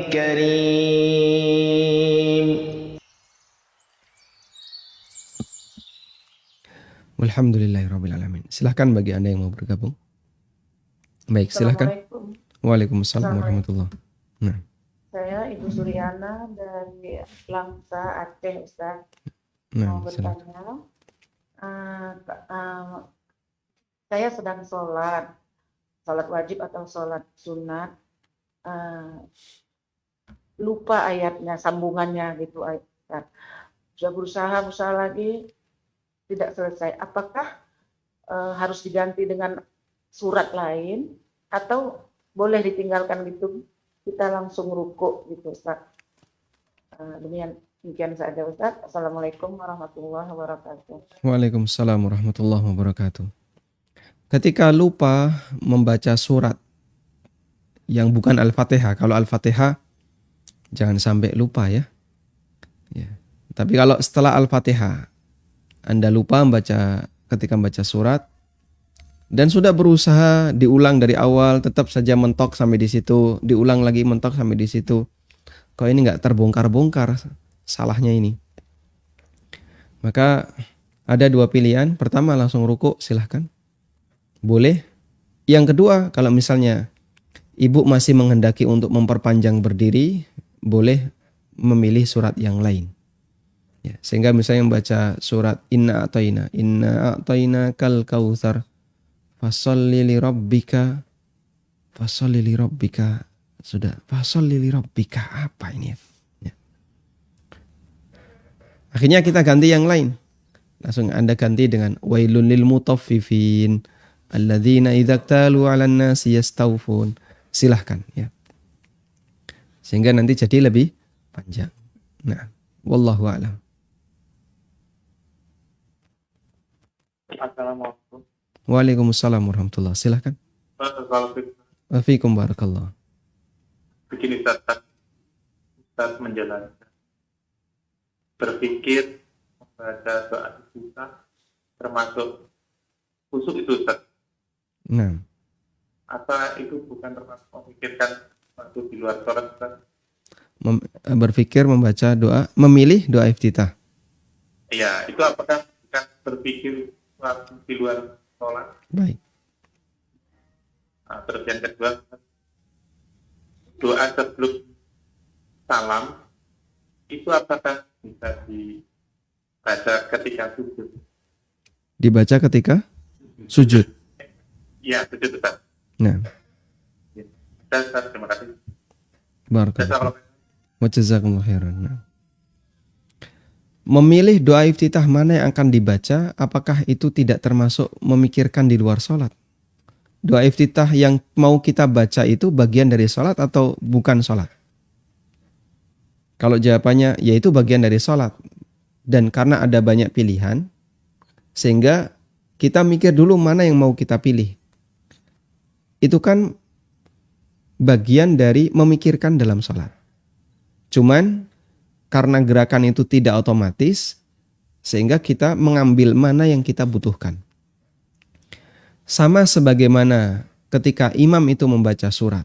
كريم. Walhamdulillahirrabbilalamin. Silahkan bagi Anda yang mau bergabung. Baik, silahkan. Waalaikumsalam warahmatullahi wabarakatuh. Nah. Saya Ibu Suryana dari Langsa, Aceh, Ustaz. Nah, Mau bertanya, saya sedang sholat wajib atau sholat sunat, lupa ayatnya, sambungannya gitu. Ustaz. Sudah berusaha lagi, tidak selesai. Apakah harus diganti dengan surat lain atau boleh ditinggalkan gitu? Kita langsung rukuk gitu, Ustaz. Demikian saja, Ustaz. Assalamualaikum warahmatullahi wabarakatuh. Waalaikumsalam warahmatullahi wabarakatuh. Ketika lupa membaca surat yang bukan Al-Fatihah, kalau Al-Fatihah jangan sampai lupa ya. Tapi kalau setelah Al-Fatihah Anda lupa ketika membaca surat dan sudah berusaha diulang dari awal, tetap saja mentok sampai di situ, diulang lagi mentok sampai di situ. Kok ini nggak terbongkar-bongkar salahnya ini? Maka ada dua pilihan. Pertama, langsung ruku, silahkan. Boleh. Yang kedua, kalau misalnya ibu masih menghendaki untuk memperpanjang berdiri, boleh memilih surat yang lain. Ya, sehingga misalnya membaca surat Inna a'tayna kal kautsar Fasolli li rabbika. Sudah. Fasolli li rabbika. Apa ini ya? Akhirnya kita ganti yang lain. Langsung Anda ganti dengan wailul lil mutaffifin alladzina idza iktalu 'alan nasi yastawfun. Silahkan ya. Sehingga nanti jadi lebih panjang. Nah, wallahu a'lam. Assalamualaikum. Waalaikumsalam warahmatullahi. Silahkan. Waalaikum barakallah. Begini Ustaz menjalankan berpikir membaca doa Ustaz termasuk khusyuk itu Ustaz. Nah. Apa itu bukan termasuk memikirkan waktu di luar sholat Ustaz? Berpikir membaca doa, memilih doa iftitah. Iya, itu apakah bukan berpikir waktu di luar sholat? Baik. Nah, terus yang kedua, doa sebelum salam itu apakah bisa dibaca ketika sujud? Dibaca ketika sujud. Iya, sujud Ustaz. Nah, Ustaz, terima kasih. barakallahu. Wa jazakumullahu khairan. Nah. Memilih doa iftitah mana yang akan dibaca, apakah itu tidak termasuk memikirkan di luar sholat? Doa iftitah yang mau kita baca itu bagian dari sholat atau bukan sholat? Kalau jawabannya yaitu bagian dari sholat. Dan karena ada banyak pilihan, sehingga kita mikir dulu mana yang mau kita pilih. Itu kan bagian dari memikirkan dalam sholat. Cuman karena gerakan itu tidak otomatis, sehingga kita mengambil mana yang kita butuhkan. Sama sebagaimana ketika imam itu membaca surat.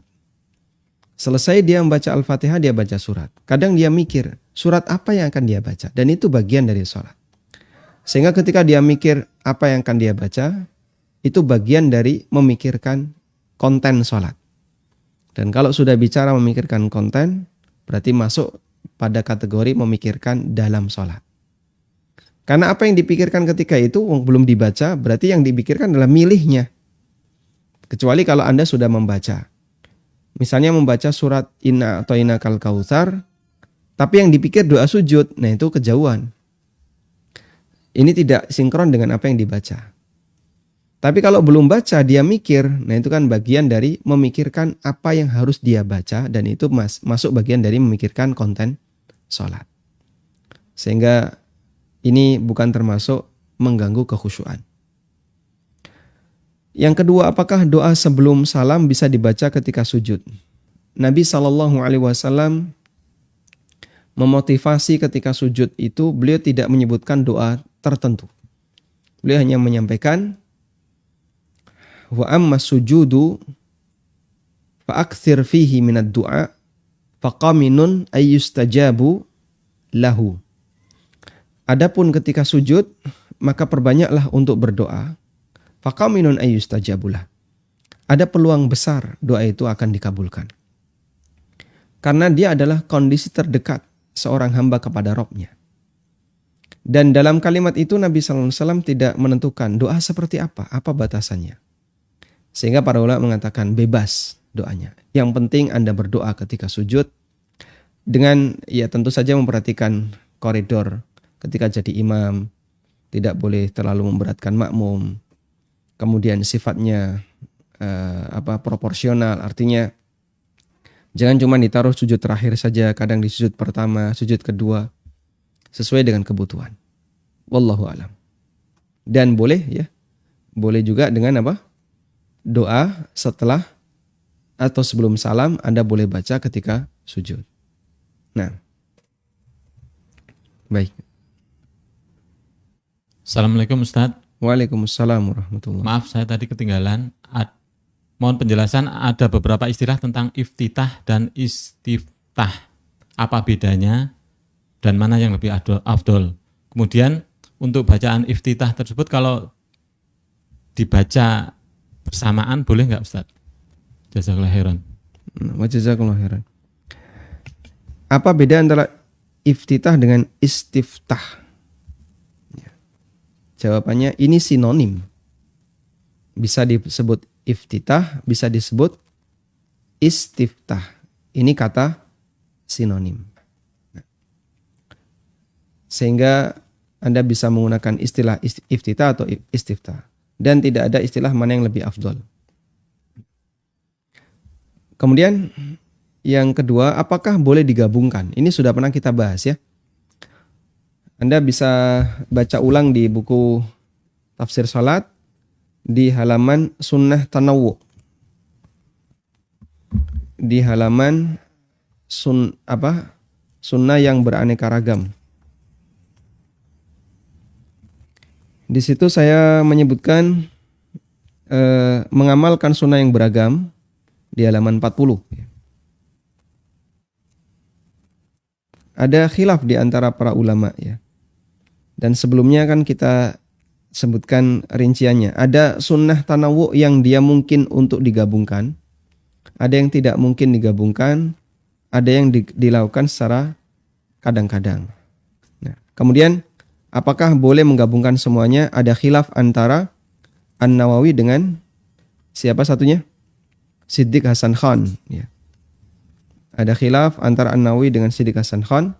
Selesai dia membaca Al-Fatihah, dia baca surat. Kadang dia mikir, surat apa yang akan dia baca? Dan itu bagian dari sholat. Sehingga ketika dia mikir apa yang akan dia baca, itu bagian dari memikirkan konten sholat. Dan kalau sudah bicara memikirkan konten, berarti masuk pada kategori memikirkan dalam sholat. Karena apa yang dipikirkan ketika itu belum dibaca, berarti yang dipikirkan adalah milihnya. Kecuali kalau Anda sudah membaca. Misalnya membaca surat Inna atau Inna kal kautsar, tapi yang dipikir doa sujud, nah itu kejauhan. Ini tidak sinkron dengan apa yang dibaca. Tapi kalau belum baca, dia mikir, nah itu kan bagian dari memikirkan apa yang harus dia baca, dan itu masuk bagian dari memikirkan konten sholat. Sehingga ini bukan termasuk mengganggu kekhusyuan. Yang kedua, apakah doa sebelum salam bisa dibaca ketika sujud? Nabi SAW memotivasi ketika sujud itu, beliau tidak menyebutkan doa tertentu. Beliau hanya menyampaikan, wa amma sujudu fa'akthir fihi minad du'a faqaminun ayyustajabu lahu. Adapun ketika sujud, maka perbanyaklah untuk berdoa. Faqaminun ayyustajabulah. Ada peluang besar doa itu akan dikabulkan. Karena dia adalah kondisi terdekat seorang hamba kepada Rabb-nya. Dan dalam kalimat itu Nabi SAW tidak menentukan doa seperti apa batasannya. Sehingga para ulama mengatakan bebas doanya. Yang penting Anda berdoa ketika sujud dengan ya tentu saja memperhatikan koridor ketika jadi imam, tidak boleh terlalu memberatkan makmum. Kemudian sifatnya proporsional, artinya jangan cuma ditaruh sujud terakhir saja, kadang di sujud pertama, sujud kedua, sesuai dengan kebutuhan. Wallahu a'lam. Dan boleh juga dengan doa setelah atau sebelum salam Anda boleh baca ketika sujud. Nah, baik. Assalamualaikum Ustadz. Waalaikumsalam warahmatullahi. Maaf saya tadi ketinggalan. Mohon penjelasan, ada beberapa istilah tentang iftitah dan istiftah. Apa bedanya dan mana yang lebih afdol? Kemudian untuk bacaan iftitah tersebut kalau dibaca bersamaan boleh nggak Ustadz? Jazakallahu khairan. Jazakallahu khairan. Apa beda antara iftitah dengan istiftah? Jawabannya ini sinonim. Bisa disebut iftitah, bisa disebut istiftah. Ini kata sinonim. Sehingga Anda bisa menggunakan istilah iftitah atau istiftah. Dan tidak ada istilah mana yang lebih afdol. Kemudian yang kedua, apakah boleh digabungkan? Ini sudah pernah kita bahas ya. Anda bisa baca ulang di buku Tafsir Salat di halaman Sunnah Tanawwu. Di halaman Sunnah yang beraneka ragam. Di situ saya menyebutkan mengamalkan sunnah yang beragam di halaman 40. Ada khilaf di antara para ulama ya. Dan sebelumnya kan kita sebutkan rinciannya. Ada sunnah tanawwu yang dia mungkin untuk digabungkan. Ada yang tidak mungkin digabungkan. Ada yang dilakukan secara kadang-kadang. Nah, kemudian apakah boleh menggabungkan semuanya? Ada khilaf antara An-Nawawi dengan siapa satunya? Siddiq Hasan Khan. Ya. Ada khilaf antara An-Nawawi dengan Siddiq Hasan Khan.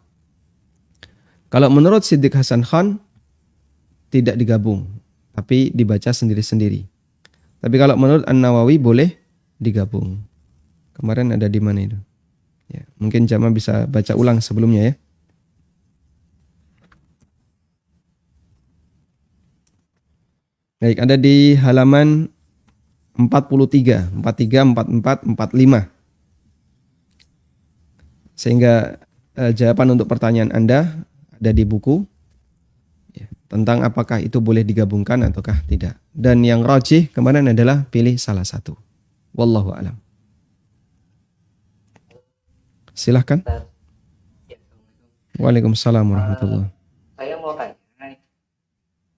Kalau menurut Siddiq Hasan Khan tidak digabung, tapi dibaca sendiri-sendiri. Tapi kalau menurut An-Nawawi boleh digabung. Kemarin ada di mana itu? Ya, mungkin Jamaah bisa baca ulang sebelumnya ya. Baik, ada di halaman 43, 44, 45. Sehingga jawaban untuk pertanyaan Anda ada di buku ya, tentang apakah itu boleh digabungkan ataukah tidak. Dan yang rajih kemarin adalah pilih salah satu. Wallahu a'lam. Silahkan. Waalaikumsalam warahmatullahi. Saya mau tanya,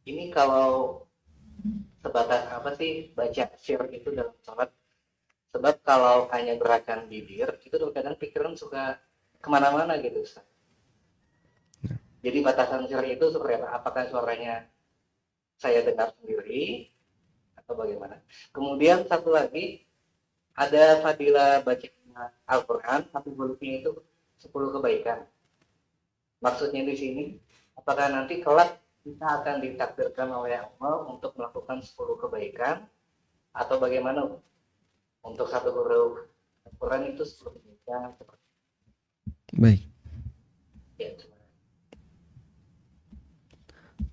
ini kalau sebatas apa sih baca sir itu dalam sholat? Sebab kalau hanya gerakan bibir, itu kadang pikiran suka kemana-mana gitu, Ustaz. Jadi batasan sir itu seperti apa? Apakah suaranya saya dengar sendiri atau bagaimana? Kemudian satu lagi, ada fadilah baca Al-Quran, satu hurufnya itu 10 kebaikan. Maksudnya di sini, apakah nanti kelak kita akan ditakdirkan oleh Allah untuk melakukan 10 kebaikan atau bagaimana? Untuk satu huruf Al-Quran itu 10 kebaikan. Baik. Ya,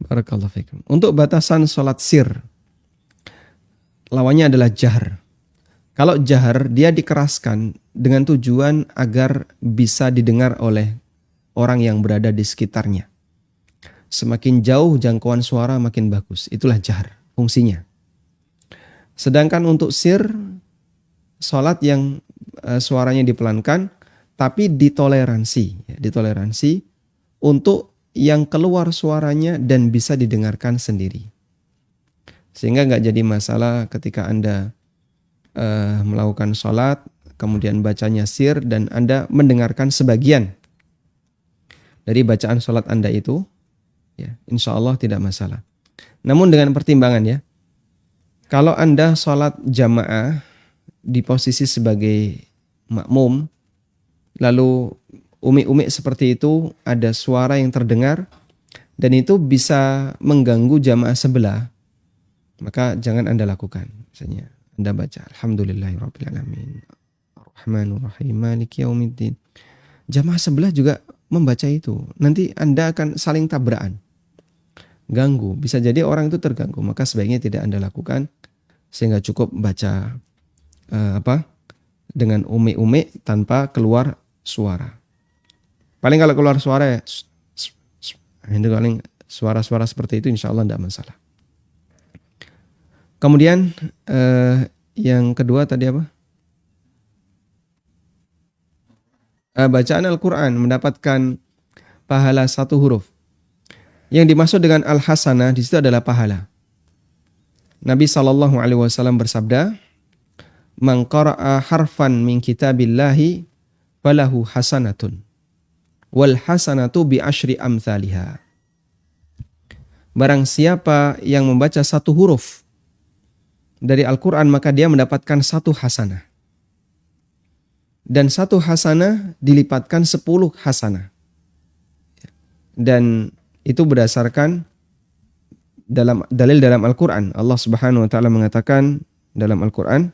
Barakallahu fikum. Untuk batasan sholat sir, lawannya adalah jahar. Kalau jahar, dia dikeraskan dengan tujuan agar bisa didengar oleh orang yang berada di sekitarnya. Semakin jauh jangkauan suara makin bagus. Itulah jahar fungsinya. Sedangkan untuk sir, sholat yang suaranya dipelankan, tapi ditoleransi. Ditoleransi untuk yang keluar suaranya dan bisa didengarkan sendiri. Sehingga nggak jadi masalah ketika Anda melakukan sholat, kemudian bacanya sir dan Anda mendengarkan sebagian dari bacaan sholat Anda itu, ya, insya Allah tidak masalah. Namun dengan pertimbangan ya, kalau Anda sholat jamaah di posisi sebagai makmum, lalu umi-umi seperti itu ada suara yang terdengar dan itu bisa mengganggu jamaah sebelah, maka jangan Anda lakukan. Misalnya Anda baca Alhamdulillahirabbil alamin Ar-Rahmanur Rahim Maliki Yaumiddin. Jamaah sebelah juga membaca itu. Nanti Anda akan saling tabrakan. Ganggu, bisa jadi orang itu terganggu, maka sebaiknya tidak Anda lakukan, sehingga cukup baca dengan umi-umi tanpa keluar suara. Paling kalau keluar suara ya, itu paling suara-suara seperti itu insya Allah tidak masalah. Kemudian yang kedua tadi apa? Bacaan Al-Quran mendapatkan pahala satu huruf. Yang dimaksud dengan al-hasanah di situ adalah pahala. Nabi SAW bersabda, "Man qara'a harfan min kitabillahi falahu hasanatun. Wal hasanatu bi asyri amthaliha." Barang siapa yang membaca satu huruf dari Al-Quran, maka dia mendapatkan satu hasanah. Dan satu hasanah dilipatkan 10 hasanah. Dan itu berdasarkan dalil dalam Al-Quran. Allah Subhanahu wa ta'ala mengatakan dalam Al-Quran,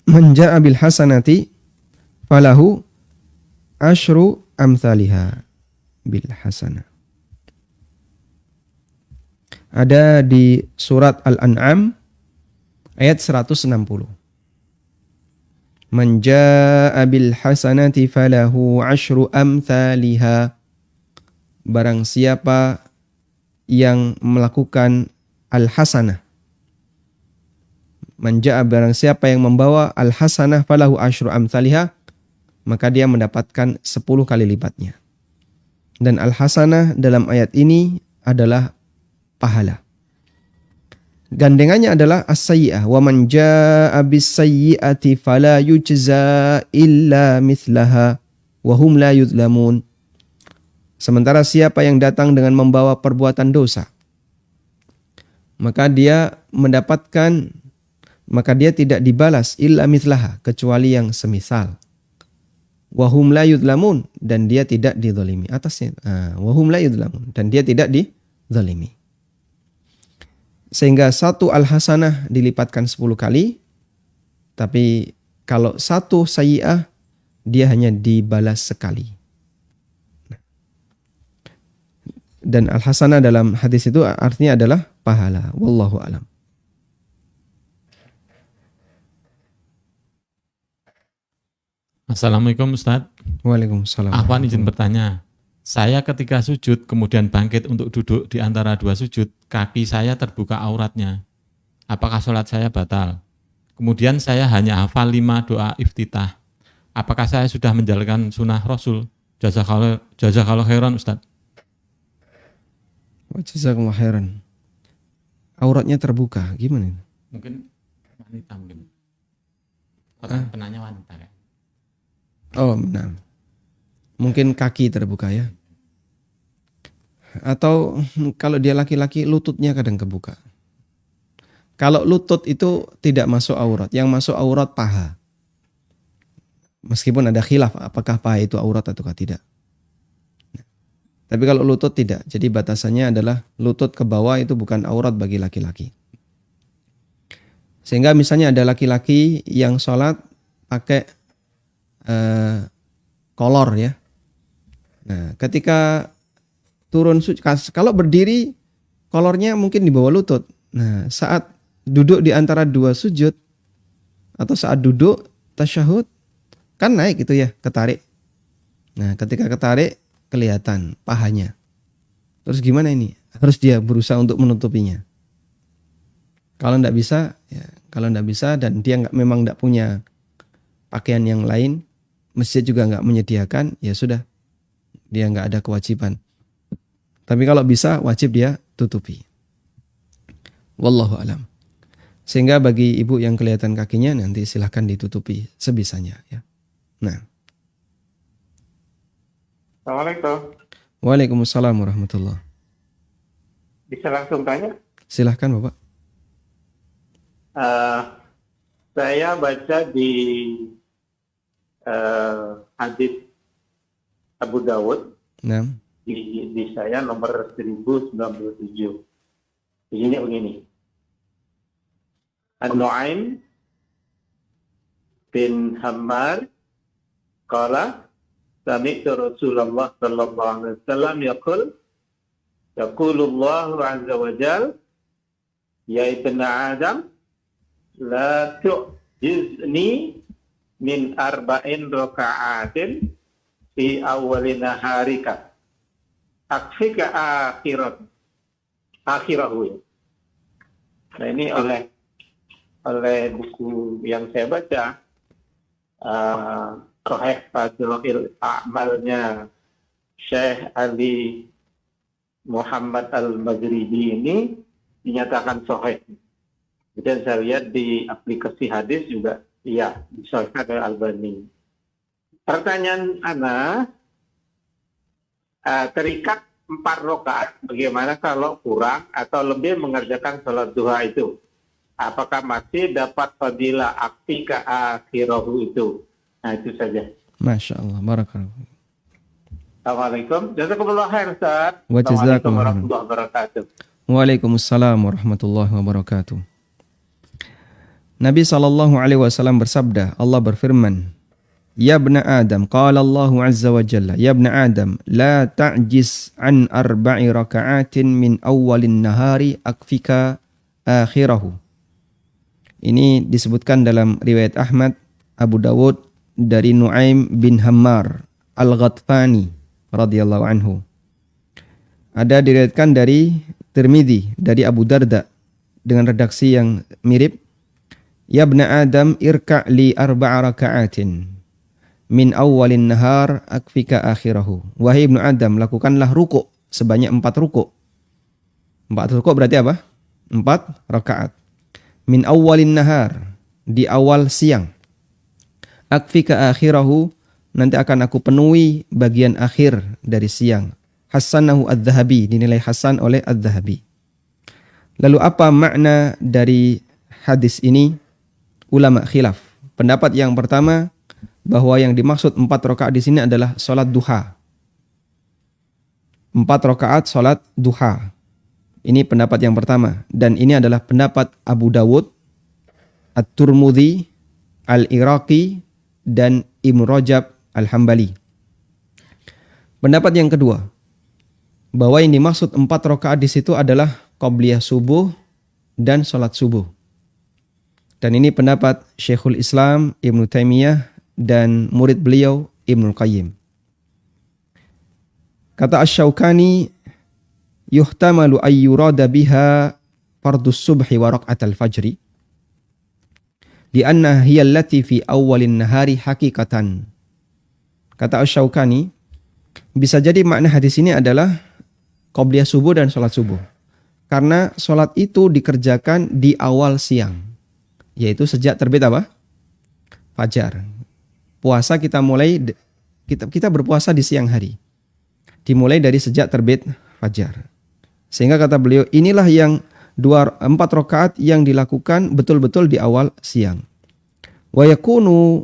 man jaa'a bil hasanati falahu asyru amthaliha bil hasanah. Ada di surat Al-An'am ayat 160. Man jaa'a bil hasanati falahu asyru amthaliha. Barang siapa yang melakukan al-hasanah, manja barang siapa yang membawa al-hasanah falahu asyru amthaliha, maka dia mendapatkan 10 kali lipatnya. Dan al-hasanah dalam ayat ini adalah pahala. Gandengannya adalah as-sayyi'ah. Wa man jaa'a bis-sayyi'ati fala yujza illa mithlaha wa hum la yuzlamun. Sementara siapa yang datang dengan membawa perbuatan dosa, maka dia tidak dibalas illa mithlaha, kecuali yang semisal. Wa hum la yuzlamun, dan dia tidak dizalimi. Atasnya wa hum la yuzlamun, dan dia tidak dizalimi. Sehingga satu al-hasanah dilipatkan 10 kali. Tapi kalau satu sayyi'ah, dia hanya dibalas sekali. Dan al-hasanah dalam hadis itu artinya adalah pahala. Wallahu a'lam. Assalamualaikum Ustaz. Waalaikumsalam. Afwan izin bertanya. Saya ketika sujud kemudian bangkit untuk duduk di antara dua sujud, kaki saya terbuka auratnya. Apakah sholat saya batal? Kemudian saya hanya hafal 5 doa iftitah. Apakah saya sudah menjalankan sunnah Rasul? Jazakallahu khairan Ustaz. Jazakallahu khairan. Auratnya terbuka, gimana? Mungkin wanita mungkin. Penanya wanita ya. Oh, nah. Mungkin kaki terbuka ya. Atau kalau dia laki-laki, lututnya kadang kebuka. Kalau lutut itu tidak masuk aurat, yang masuk aurat paha. Meskipun ada khilaf apakah paha itu aurat atau tidak. Tapi kalau lutut tidak, jadi batasannya adalah lutut ke bawah itu bukan aurat bagi laki-laki. Sehingga misalnya ada laki-laki yang sholat pakai kolor ya. Nah, ketika turun kalau berdiri kolornya mungkin di bawah lutut. Nah, saat duduk di antara dua sujud atau saat duduk tasyahud kan naik itu ya, ketarik. Nah, ketika ketarik kelihatan pahanya. Terus gimana ini? Harus dia berusaha untuk menutupinya. Kalau enggak bisa dan dia memang enggak punya pakaian yang lain, masjid juga enggak menyediakan, ya sudah. Dia enggak ada kewajiban. Tapi kalau bisa wajib dia tutupi. Wallahu alam. Sehingga bagi ibu yang kelihatan kakinya nanti silahkan ditutupi sebisanya ya. Nah. Assalamualaikum. Waalaikumsalam warahmatullahi. Bisa langsung tanya? Silahkan Bapak. Saya baca di hadis Abu Dawud. Nah. Di saya nomor 1097. Begini. An-Nu'aim bin Hammar qala sami'tu Rasulullah sallallahu alaihi wasallam yaqulullahu azza wa jalla ya ibna Adam la tu'jizni min arba'in raka'atin fi awwali naharika akfika akhirahu. Nah, ini oleh buku yang saya baca, Sahih Fadlul A'malnya Syekh Ali Muhammad Al-Maghribi ini dinyatakan sahih. Dan saya lihat di aplikasi hadis juga iya disahihkan oleh Albani. Pertanyaan ana, terikat 4 rakaat, bagaimana kalau kurang atau lebih mengerjakan sholat duha itu? Apakah masih dapat fadilah akfika akhirahu itu? Nah, itu saja. Masya Allah, barakallahu. Assalamualaikum. Jazakumullah khair, Ustaz. Wa Assalamualaikum jazakumullah. warahmatullahi wabarakatuh. Waalaikumsalam warahmatullahi wabarakatuh. Nabi SAW bersabda, Allah berfirman, Ya ibna Adam, qala Allah azza wa jalla, Ya ibna Adam, la ta'jiz an arba'i raka'atin min awwalin nahari akfika akhirahu. Ini disebutkan dalam riwayat Ahmad, Abu Dawud dari Nu'aim bin Hammar Al-Ghatfani radhiyallahu anhu. Ada diriwayatkan dari Tirmidzi dari Abu Darda dengan redaksi yang mirip. Ya ibna Adam irka' li arba'a raka'atin. min awwalin nahar akfika akhirahu. Wahai Ibnu Adam, lakukanlah ruku' sebanyak 4 ruku'. 4 ruku' berarti apa? 4 rakaat. Min awwalin nahar, di awal siang. Akfika akhirahu, nanti akan aku penuhi bagian akhir dari siang. Hassanahu Adz-Dzahabi, dinilai hasan oleh Adz-Dzahabi. Lalu apa makna dari hadis ini? Ulama khilaf. Pendapat yang pertama, bahwa yang dimaksud 4 rakaat di sini adalah salat duha. 4 rakaat salat duha. Ini pendapat yang pertama, dan ini adalah pendapat Abu Dawud, At-Tirmidzi, Al-Iraqi, dan Ibnu Rajab Al-Hambali. Pendapat yang kedua, bahwa yang dimaksud 4 rakaat di situ adalah qabliyah subuh dan salat subuh. Dan ini pendapat Syekhul Islam Ibnu Taimiyah dan murid beliau Ibnu Qayyim. Kata Asy-Syaukani, yuhtamalu ayyurada biha fardus subhi wa raq'atal fajri li'anna hiya allati fi awwalin nahari hakikatan. Kata Asy-Syaukani, bisa jadi makna hadis ini adalah qabliyah subuh dan salat subuh. Karena salat itu dikerjakan di awal siang, yaitu sejak terbit apa? Fajar. Puasa kita mulai kita berpuasa di siang hari. Dimulai dari sejak terbit fajar. Sehingga kata beliau, inilah yang 4 rakaat yang dilakukan betul-betul di awal siang. Wa yakunu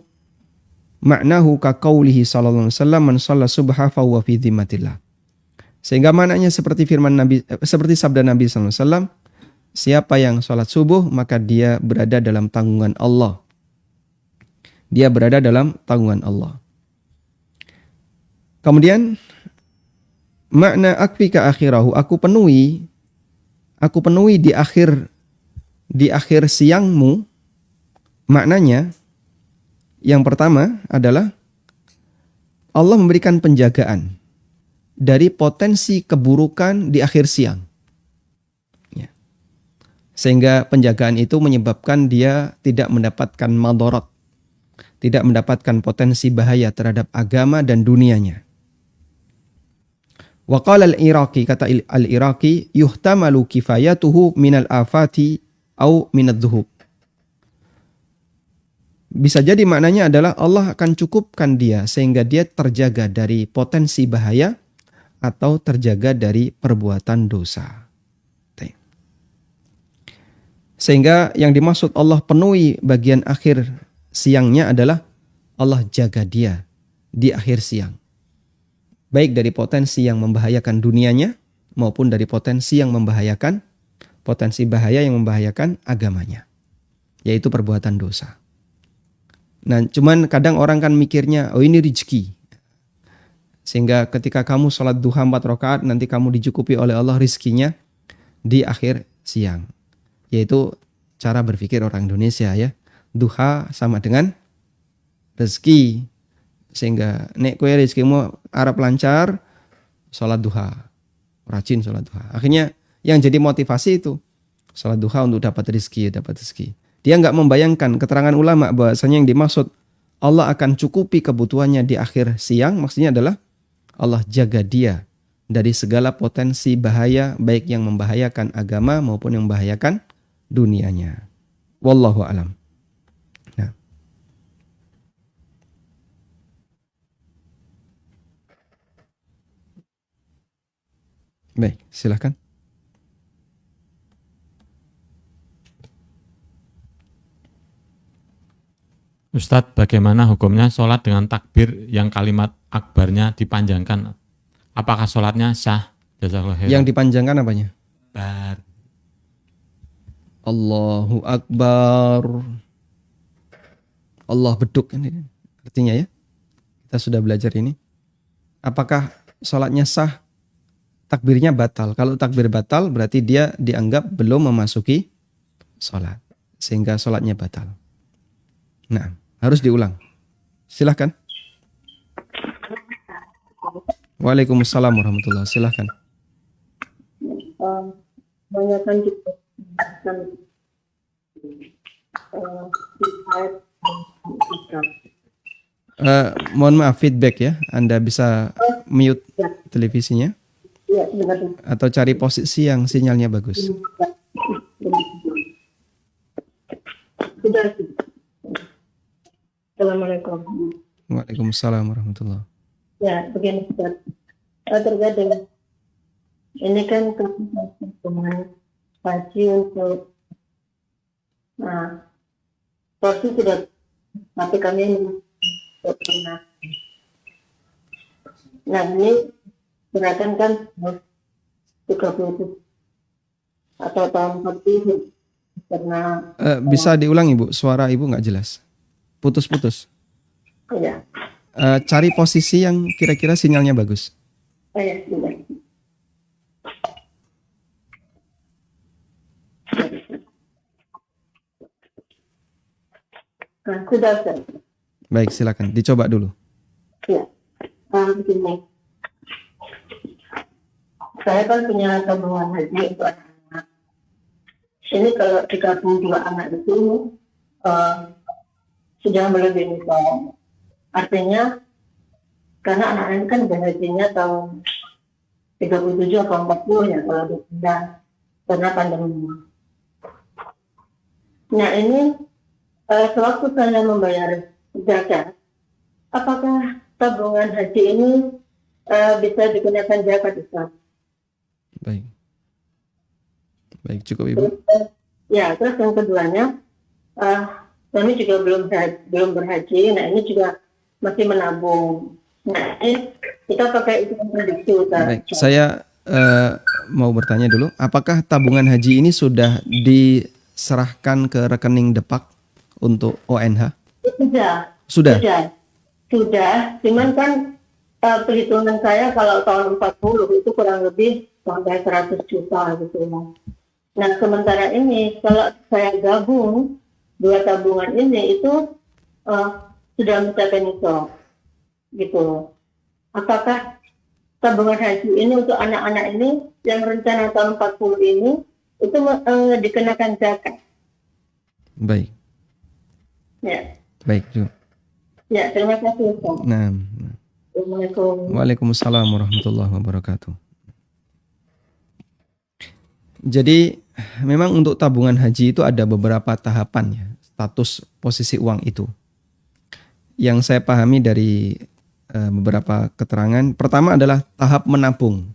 ma'nahu ka qaulihi sallallahu alaihi wasallam man shalla subha fa huwa fi dhimmatillah. Sehingga maknanya seperti firman Nabi, seperti sabda Nabi sallallahu alaihi wasallam, siapa yang salat subuh maka dia berada dalam tanggungan Allah. Dia berada dalam tanggungan Allah. Kemudian makna akfika akhirahu, aku penuhi di akhir siangmu. Maknanya yang pertama adalah Allah memberikan penjagaan dari potensi keburukan di akhir siang. Ya. Sehingga penjagaan itu menyebabkan dia tidak mendapatkan madarat, tidak mendapatkan potensi bahaya terhadap agama dan dunianya. Wa qala al-Iraqi, kata al-Iraqi, yuhtamalu kifayatuhu minal afati au minadz-dzuhub. Bisa jadi maknanya adalah Allah akan cukupkan dia sehingga dia terjaga dari potensi bahaya atau terjaga dari perbuatan dosa. Sehingga yang dimaksud Allah penuhi bagian akhir siangnya adalah Allah jaga dia di akhir siang. Baik dari potensi yang membahayakan dunianya maupun dari potensi bahaya yang membahayakan agamanya, yaitu perbuatan dosa. Nah, cuman kadang orang kan mikirnya, oh ini rezeki. Sehingga ketika kamu sholat duha 4 rakaat, nanti kamu dicukupi oleh Allah rizkinya di akhir siang. Yaitu cara berpikir orang Indonesia ya. Duha sama dengan rezeki. Sehingga nek kowe rezekimu arep lancar, sholat duha, rajin sholat duha. Akhirnya yang jadi motivasi itu sholat duha untuk dapat rezeki. Dia nggak membayangkan keterangan ulama bahwasanya yang dimaksud Allah akan cukupi kebutuhannya di akhir siang, maksudnya adalah Allah jaga dia dari segala potensi bahaya, baik yang membahayakan agama maupun yang membahayakan dunianya. Wallahu a'lam. Baik, silakan. Ustadz, bagaimana hukumnya sholat dengan takbir yang kalimat akbarnya dipanjangkan? Apakah sholatnya sah? Jazakallahu khairan. Yang dipanjangkan apanya? Akbar. Allahu Akbar. Allah beduk ini artinya ya. Kita sudah belajar ini. Apakah sholatnya sah? Takbirnya batal. Kalau takbir batal berarti dia dianggap belum memasuki sholat. Sehingga sholatnya batal. Nah, harus diulang. Silahkan. Waalaikumsalam warahmatullahi wabarakatuh. Silahkan. Kebanyakan kita Mohon maaf feedback ya. Anda bisa mute Ya, televisinya ya, sebentar. atau cari posisi yang sinyalnya bagus. Sudah. Assalamualaikum. Waalaikumsalam warahmatullahi. Ya, begini Ustaz. Terkadang ini kan teman haji untuk porsi sudah, tapi kami tidak pernah. Nah, ini gerakan kan 30 atau tahun 40 karena Bisa diulangi Bu, suara Ibu nggak jelas. Putus-putus. ya, Cari posisi yang kira-kira sinyalnya bagus. saya sudah. Sudah, Ustaz. Baik, silakan. Dicoba dulu. Ya, begini. Saya kan punya tabungan haji untuk anak-anak. Ini kalau 32 anak itu sudah melebihi tahun. Artinya, karena anak-anak kan berhajinya tahun 37 atau 40 ya kalau dipindah karena pandemi. Nah ini sewaktu saya membayar zakat, apakah tabungan haji ini bisa digunakan zakat Ustaz? Baik. Baik, cukup Ibu. Ya, terus yang keduanya, kami juga belum berhaji. Nah ini juga masih menabung. Nah ini kita pakai itu prediksi Ustaz. Baik, saya mau bertanya dulu, apakah tabungan haji ini sudah diserahkan ke rekening Depak untuk ONH? Sudah. Sudah. Cuman kan perhitungan saya kalau tahun 40 itu kurang lebih sampai 100 juta gitu. Nah sementara ini kalau saya gabung dua tabungan ini itu sudah mencapai nisab gitu. Apakah tabungan haji ini untuk anak-anak ini yang rencana tahun 40 ini itu dikenakan zakat? Baik. Ya. Baik, cukup. Ya, terima kasih Ustaz. Nah. Assalamualaikum. Waalaikumsalam warahmatullahi wabarakatuh. Jadi memang untuk tabungan haji itu ada beberapa tahapan ya, status posisi uang itu. Yang saya pahami dari beberapa keterangan, pertama adalah tahap menabung.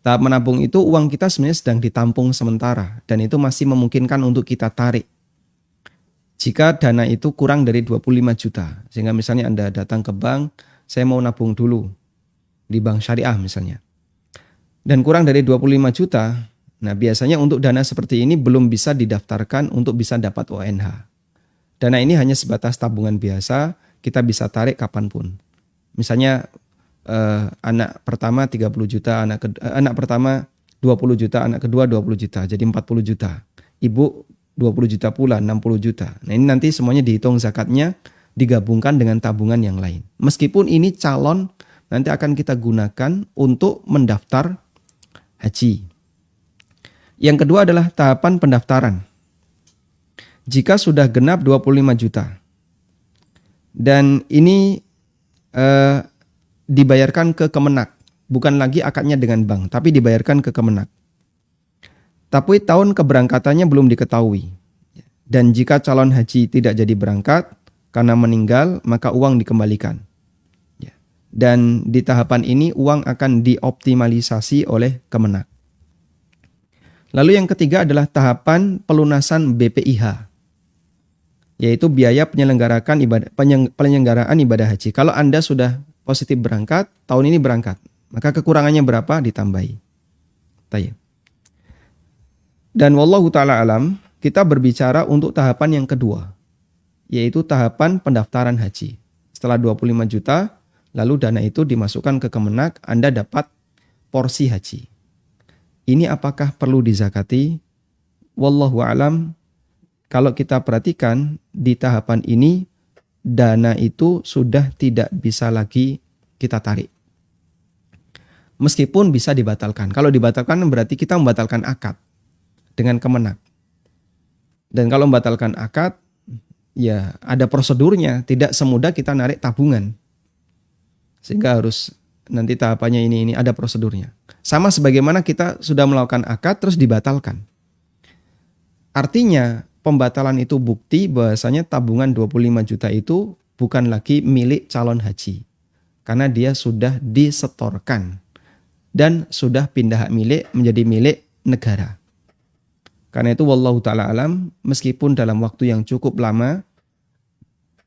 Tahap menabung itu uang kita sebenarnya sedang ditampung sementara dan itu masih memungkinkan untuk kita tarik. Jika dana itu kurang dari 25 juta, sehingga misalnya Anda datang ke bank, saya mau nabung dulu di bank syariah misalnya. Dan kurang dari 25 juta, nah biasanya untuk dana seperti ini belum bisa didaftarkan untuk bisa dapat ONH. Dana ini hanya sebatas tabungan biasa, kita bisa tarik kapanpun. Misalnya anak pertama 30 juta, anak pertama 20 juta, anak kedua 20 juta, jadi 40 juta. Ibu 20 juta pula, 60 juta. Nah ini nanti semuanya dihitung zakatnya, digabungkan dengan tabungan yang lain. Meskipun ini calon, nanti akan kita gunakan untuk mendaftar haji. Yang kedua adalah tahapan pendaftaran. Jika sudah genap 25 juta, dan ini dibayarkan ke Kemenak, bukan lagi akadnya dengan bank, tapi dibayarkan ke Kemenak. Tapi tahun keberangkatannya belum diketahui. Dan jika calon haji tidak jadi berangkat karena meninggal, maka uang dikembalikan. Dan di tahapan ini uang akan dioptimalisasi oleh Kemenak. Lalu yang ketiga adalah tahapan pelunasan BPIH, yaitu biaya penyelenggaraan ibadah haji. Kalau Anda sudah positif berangkat, tahun ini berangkat, maka kekurangannya berapa ditambahi. Tayyib. Dan wallahu ta'ala alam, kita berbicara untuk tahapan yang kedua, yaitu tahapan pendaftaran haji. Setelah 25 juta, lalu dana itu dimasukkan ke Kemenak, Anda dapat porsi haji. Ini apakah perlu dizakati? Wallahu alam, kalau kita perhatikan di tahapan ini, dana itu sudah tidak bisa lagi kita tarik. Meskipun bisa dibatalkan. Kalau dibatalkan berarti kita membatalkan akad dengan Kemenak. Dan kalau membatalkan akad, ya ada prosedurnya, tidak semudah kita narik tabungan. Sehingga harus nanti tahapannya ini ada prosedurnya. Sama sebagaimana kita sudah melakukan akad terus dibatalkan. Artinya pembatalan itu bukti bahwasanya tabungan 25 juta itu bukan lagi milik calon haji. Karena dia sudah disetorkan dan sudah pindah hak milik menjadi milik negara. Karena itu wallahu ta'ala alam, meskipun dalam waktu yang cukup lama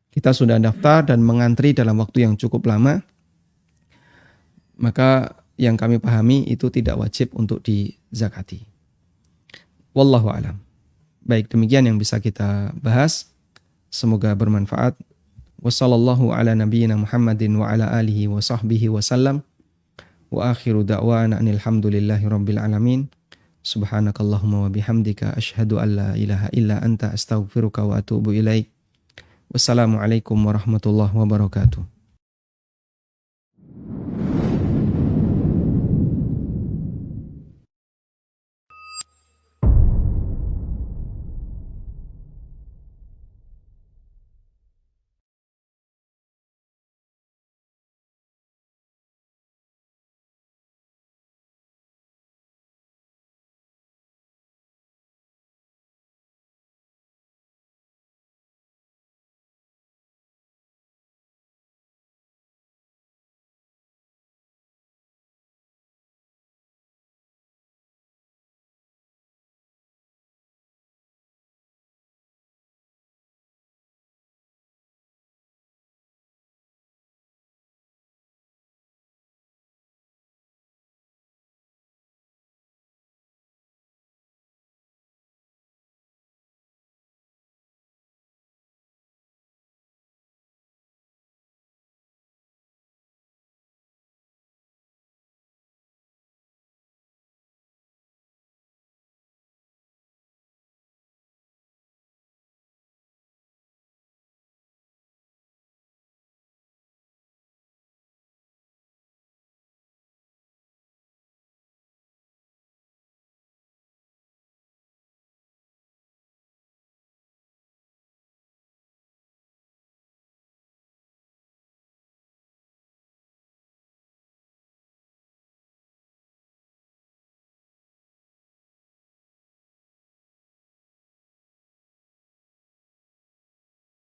kita sudah daftar dan mengantri dalam waktu yang cukup lama, maka yang kami pahami itu tidak wajib untuk dizakati. Wallahu a'lam. Baik, demikian yang bisa kita bahas. Semoga bermanfaat. Wassallallahu ala nabiyyina Muhammadin wa ala alihi wa sahbihi wa sallam. Wa akhiru da'wana alhamdulillahi rabbil alamin. Subhanakallahumma wa bihamdika asyhadu an la ilaha illa anta astaghfiruka wa atubu ilaik. Wassalamualaikum warahmatullahi wabarakatuh.